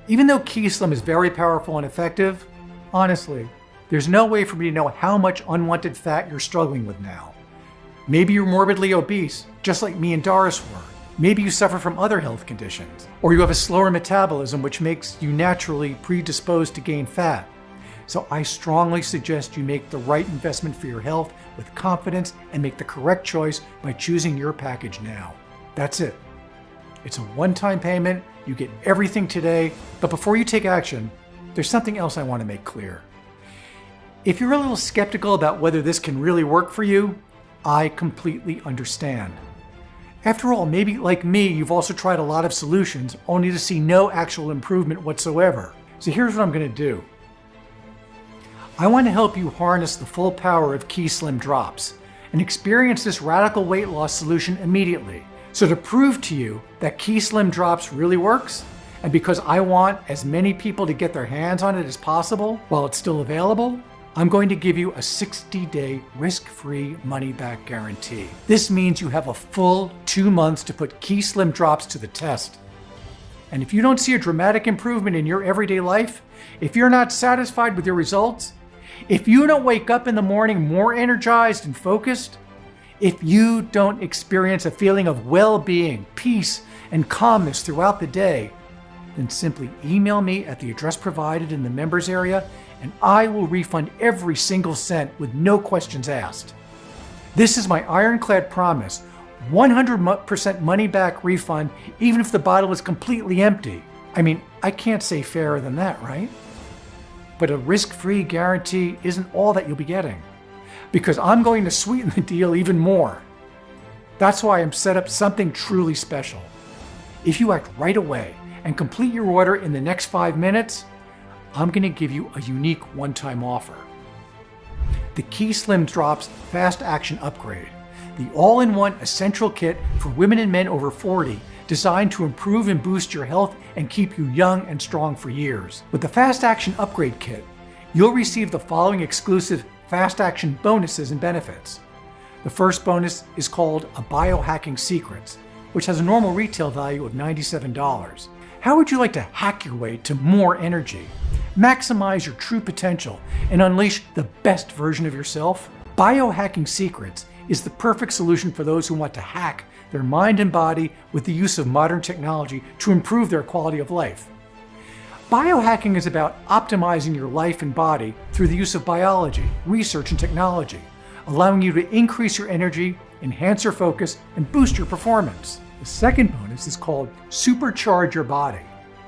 Even though KeySlim is very powerful and effective, honestly, there's no way for me to know how much unwanted fat you're struggling with now. Maybe you're morbidly obese, just like me and Doris were. Maybe you suffer from other health conditions, or you have a slower metabolism which makes you naturally predisposed to gain fat. So I strongly suggest you make the right investment for your health with confidence and make the correct choice by choosing your package now. That's it. It's a one-time payment, you get everything today, but before you take action, there's something else I want to make clear. If you're a little skeptical about whether this can really work for you, I completely understand. After all, maybe like me, you've also tried a lot of solutions only to see no actual improvement whatsoever. So here's what I'm going to do. I want to help you harness the full power of KeySlim drops and experience this radical weight loss solution immediately. So to prove to you that KeySlim drops really works, and because I want as many people to get their hands on it as possible while it's still available, I'm going to give you a 60-day risk-free money-back guarantee. This means you have a full 2 months to put KeySlim drops to the test. And if you don't see a dramatic improvement in your everyday life, if you're not satisfied with your results, if you don't wake up in the morning more energized and focused, If you don't experience a feeling of well-being, peace, and calmness throughout the day, then simply email me at the address provided in the members area, and I will refund every single cent with no questions asked. This is my ironclad promise, 100% money back refund, even if the bottle is completely empty. I mean, I can't say fairer than that, right? But a risk-free guarantee isn't all that you'll be getting, because I'm going to sweeten the deal even more. That's why I'm set up something truly special. If you act right away and complete your order in the next 5 minutes, I'm going to give you a unique one-time offer. The Key Slim Drops Fast Action Upgrade, the all-in-one essential kit for women and men over 40, designed to improve and boost your health and keep you young and strong for years. With the Fast Action Upgrade Kit, you'll receive the following exclusive Fast Action bonuses and benefits. The first bonus is called a Biohacking Secrets, which has a normal retail value of $97. How would you like to hack your way to more energy, maximize your true potential, and unleash the best version of yourself? Biohacking Secrets is the perfect solution for those who want to hack their mind and body with the use of modern technology to improve their quality of life. Biohacking is about optimizing your life and body through the use of biology, research, and technology, allowing you to increase your energy, enhance your focus, and boost your performance. The second bonus is called Supercharge Your Body,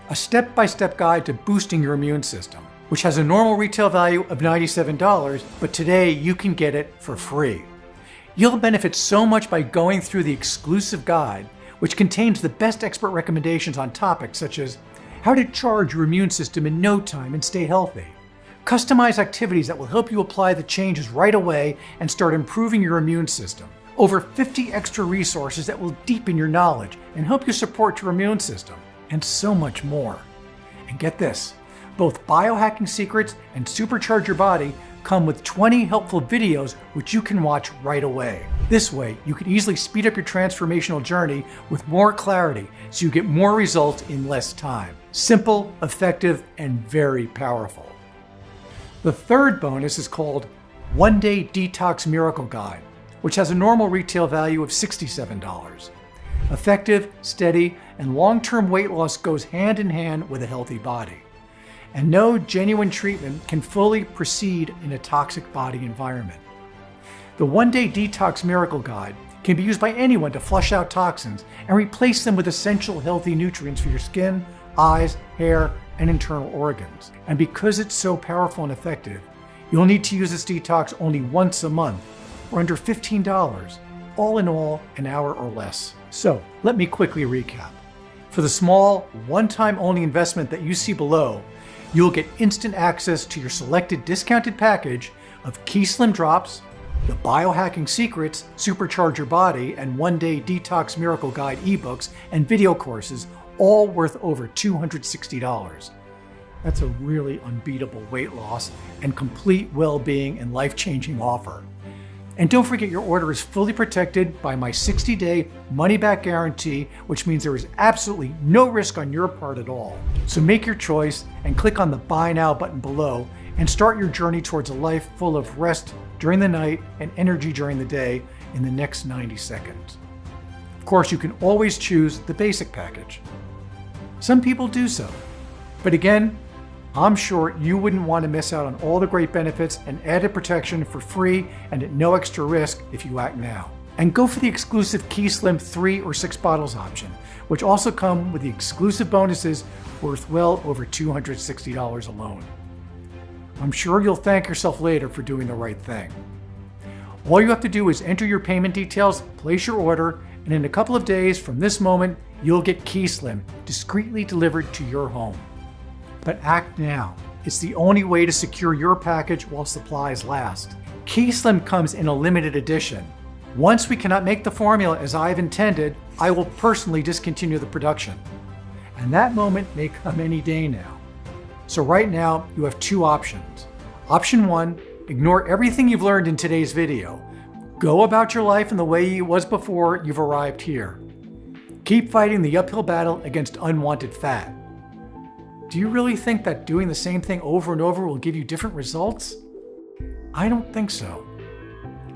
a step-by-step guide to boosting your immune system, which has a normal retail value of $97, but today you can get it for free. You'll benefit so much by going through the exclusive guide, which contains the best expert recommendations on topics such as how to charge your immune system in no time and stay healthy, customized activities that will help you apply the changes right away and start improving your immune system, over 50 extra resources that will deepen your knowledge and help you support your immune system, and so much more. And get this, both Biohacking Secrets and Supercharge Your Body come with 20 helpful videos which you can watch right away. This way, you can easily speed up your transformational journey with more clarity so you get more results in less time. Simple, effective, and very powerful. The third bonus is called One Day Detox Miracle Guide, which has a normal retail value of $67. Effective, steady, and long-term weight loss goes hand in hand with a healthy body. And no genuine treatment can fully proceed in a toxic body environment. The One Day Detox Miracle Guide can be used by anyone to flush out toxins and replace them with essential healthy nutrients for your skin, eyes, hair, and internal organs. And because it's so powerful and effective, you'll need to use this detox only once a month for under $15, all in all an hour or less. So let me quickly recap. For the small, one-time only investment that you see below, you'll get instant access to your selected discounted package of Key Slim Drops, the Biohacking Secrets, Supercharge Your Body, and One Day Detox Miracle Guide ebooks and video courses, all worth over $260. That's a really unbeatable weight loss and complete well-being and life-changing offer. And don't forget, your order is fully protected by my 60-day money-back guarantee, which means there is absolutely no risk on your part at all. So make your choice and click on the Buy Now button below and start your journey towards a life full of rest during the night and energy during the day in the next 90 seconds. Of course, you can always choose the basic package. Some people do so, but again, I'm sure you wouldn't want to miss out on all the great benefits and added protection for free and at no extra risk if you act now. And go for the exclusive Key Slim 3 or 6 bottles option, which also come with the exclusive bonuses worth well over $260 alone. I'm sure you'll thank yourself later for doing the right thing. All you have to do is enter your payment details, place your order, and in a couple of days from this moment, you'll get Key Slim discreetly delivered to your home. But act now. It's the only way to secure your package while supplies last. Key Slim comes in a limited edition. Once we cannot make the formula as I've intended, I will personally discontinue the production. And that moment may come any day now. So right now, you have two options. Option 1, ignore everything you've learned in today's video. Go about your life in the way it was before you've arrived here. Keep fighting the uphill battle against unwanted fat. Do you really think that doing the same thing over and over will give you different results? I don't think so.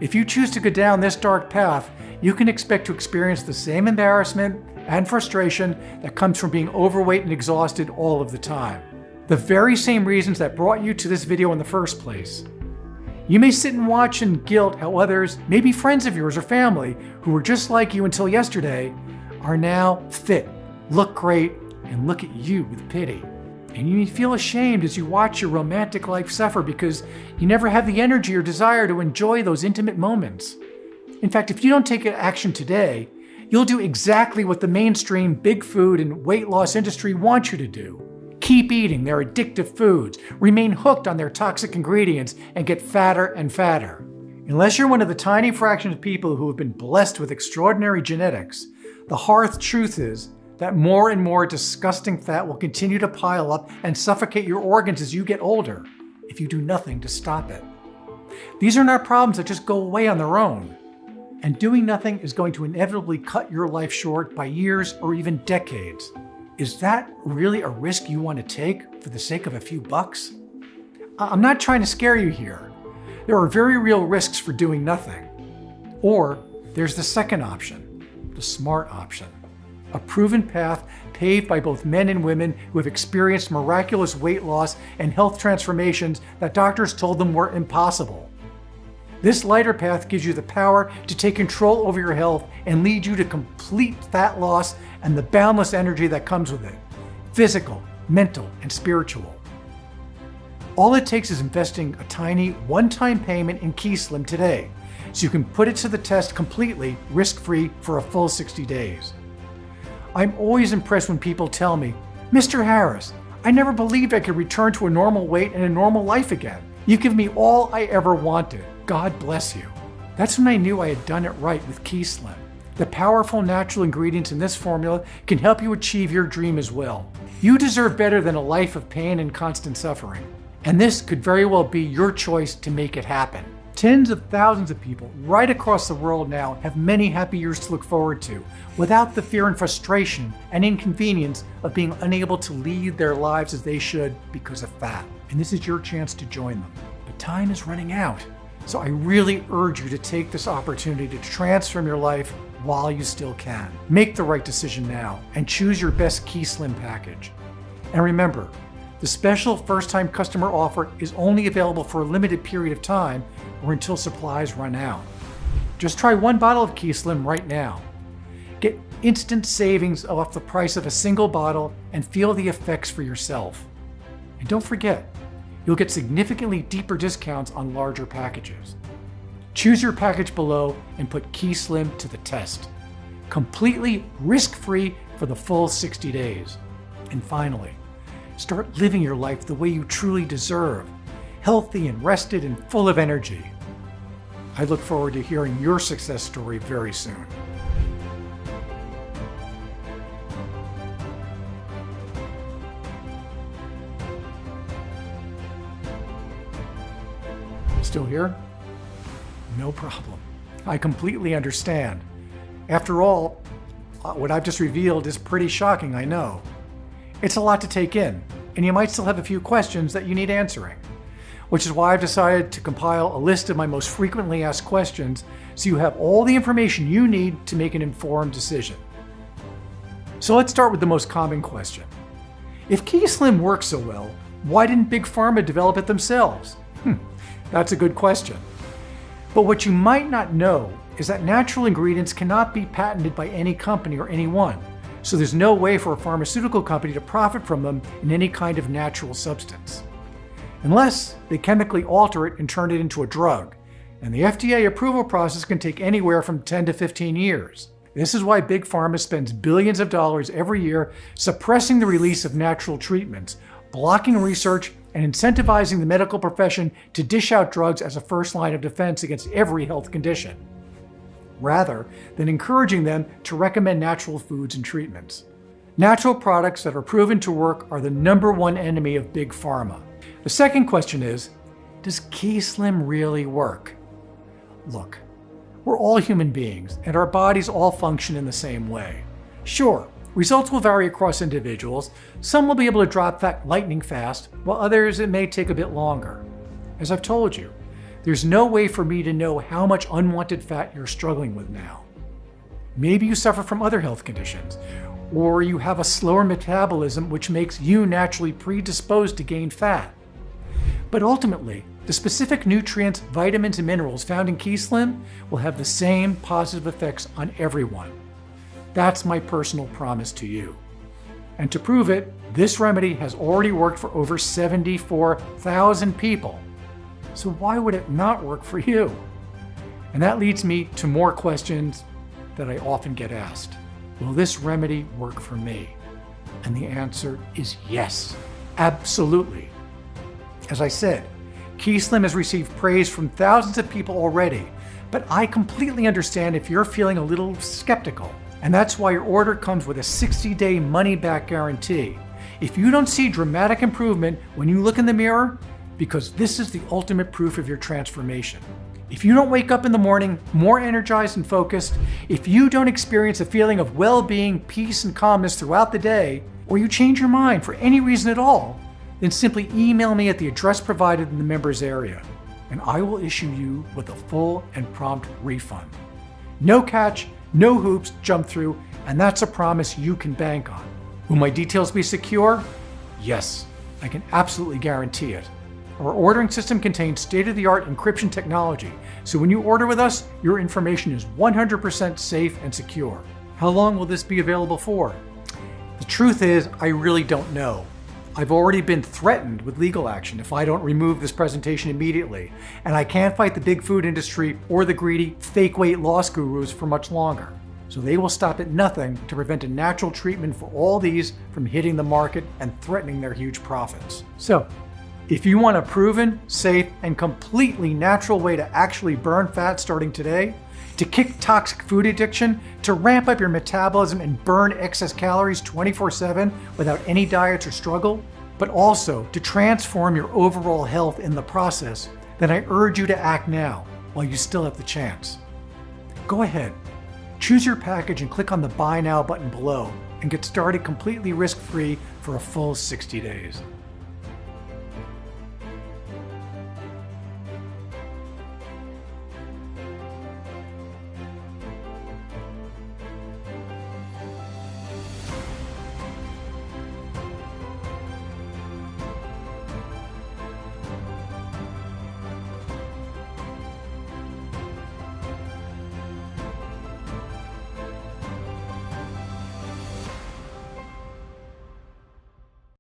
If you choose to go down this dark path, you can expect to experience the same embarrassment and frustration that comes from being overweight and exhausted all of the time. The very same reasons that brought you to this video in the first place. You may sit and watch in guilt how others, maybe friends of yours or family, who were just like you until yesterday, are now fit, look great, and look at you with pity. And you may feel ashamed as you watch your romantic life suffer because you never have the energy or desire to enjoy those intimate moments. In fact, if you don't take action today, you'll do exactly what the mainstream big food and weight loss industry wants you to do. Keep eating their addictive foods, remain hooked on their toxic ingredients, and get fatter and fatter. Unless you're one of the tiny fraction of people who have been blessed with extraordinary genetics, the hard truth is that more and more disgusting fat will continue to pile up and suffocate your organs as you get older if you do nothing to stop it. These are not problems that just go away on their own. And doing nothing is going to inevitably cut your life short by years or even decades. Is that really a risk you want to take for the sake of a few bucks? I'm not trying to scare you here. There are very real risks for doing nothing. Or there's the second option, the smart option. A proven path paved by both men and women who have experienced miraculous weight loss and health transformations that doctors told them were impossible. This lighter path gives you the power to take control over your health and lead you to complete fat loss and the boundless energy that comes with it, physical, mental, and spiritual. All it takes is investing a tiny one-time payment in KeySlim today, so you can put it to the test completely risk-free for a full 60 days. I'm always impressed when people tell me, "Mr. Harris, I never believed I could return to a normal weight and a normal life again. You give me all I ever wanted. God bless you." That's when I knew I had done it right with KeySlim. The powerful natural ingredients in this formula can help you achieve your dream as well. You deserve better than a life of pain and constant suffering. And this could very well be your choice to make it happen. Tens of thousands of people right across the world now have many happy years to look forward to, without the fear and frustration and inconvenience of being unable to lead their lives as they should because of fat. And this is your chance to join them. But time is running out. So I really urge you to take this opportunity to transform your life while you still can. Make the right decision now and choose your best KeySlim package. And remember, the special first-time customer offer is only available for a limited period of time or until supplies run out. Just try one bottle of KeySlim right now. Get instant savings off the price of a single bottle and feel the effects for yourself. And don't forget, you'll get significantly deeper discounts on larger packages. Choose your package below and put KeySlim to the test. Completely risk-free for the full 60 days. And finally, start living your life the way you truly deserve, healthy and rested and full of energy. I look forward to hearing your success story very soon. Still here? No problem. I completely understand. After all, what I've just revealed is pretty shocking, I know. It's a lot to take in, and you might still have a few questions that you need answering, which is why I've decided to compile a list of my most frequently asked questions so you have all the information you need to make an informed decision. So let's start with the most common question. If KeySlim works so well, why didn't Big Pharma develop it themselves? That's a good question. But what you might not know is that natural ingredients cannot be patented by any company or anyone, so there's no way for a pharmaceutical company to profit from them in any kind of natural substance. Unless they chemically alter it and turn it into a drug, and the FDA approval process can take anywhere from 10 to 15 years. This is why Big Pharma spends billions of dollars every year suppressing the release of natural treatments, blocking research, and incentivizing the medical profession to dish out drugs as a first line of defense against every health condition, rather than encouraging them to recommend natural foods and treatments. Natural products that are proven to work are the #1 enemy of Big Pharma. The second question is, does KeySlim really work? Look, we're all human beings, and our bodies all function in the same way. Sure, results will vary across individuals. Some will be able to drop fat lightning fast, while others it may take a bit longer. As I've told you, There's no way for me to know how much unwanted fat you're struggling with now. Maybe you suffer from other health conditions, or you have a slower metabolism which makes you naturally predisposed to gain fat. But ultimately, the specific nutrients, vitamins, and minerals found in Key Slim will have the same positive effects on everyone. That's my personal promise to you. And to prove it, this remedy has already worked for over 74,000 people. So why would it not work for you? And that leads me to more questions that I often get asked. Will this remedy work for me? And the answer is yes, absolutely. As I said, Key Slim has received praise from thousands of people already, but I completely understand if you're feeling a little skeptical. And that's why your order comes with a 60-day money-back guarantee. If you don't see dramatic improvement when you look in the mirror, because this is the ultimate proof of your transformation. If you don't wake up in the morning more energized and focused, if you don't experience a feeling of well-being, peace, and calmness throughout the day, or you change your mind for any reason at all, then simply email me at the address provided in the members area, and I will issue you with a full and prompt refund. No catch, no hoops jump through, and that's a promise you can bank on. Will my details be secure? Yes, I can absolutely guarantee it. Our ordering system contains state-of-the-art encryption technology, so when you order with us, your information is 100% safe and secure. How long will this be available for? The truth is, I really don't know. I've already been threatened with legal action if I don't remove this presentation immediately, and I can't fight the big food industry or the greedy fake weight loss gurus for much longer. So they will stop at nothing to prevent a natural treatment for all these from hitting the market and threatening their huge profits. So, if you want a proven, safe, and completely natural way to actually burn fat starting today, to kick toxic food addiction, to ramp up your metabolism and burn excess calories 24/7 without any diets or struggle, but also to transform your overall health in the process, then I urge you to act now while you still have the chance. Go ahead, choose your package and click on the Buy Now button below and get started completely risk-free for a full 60 days.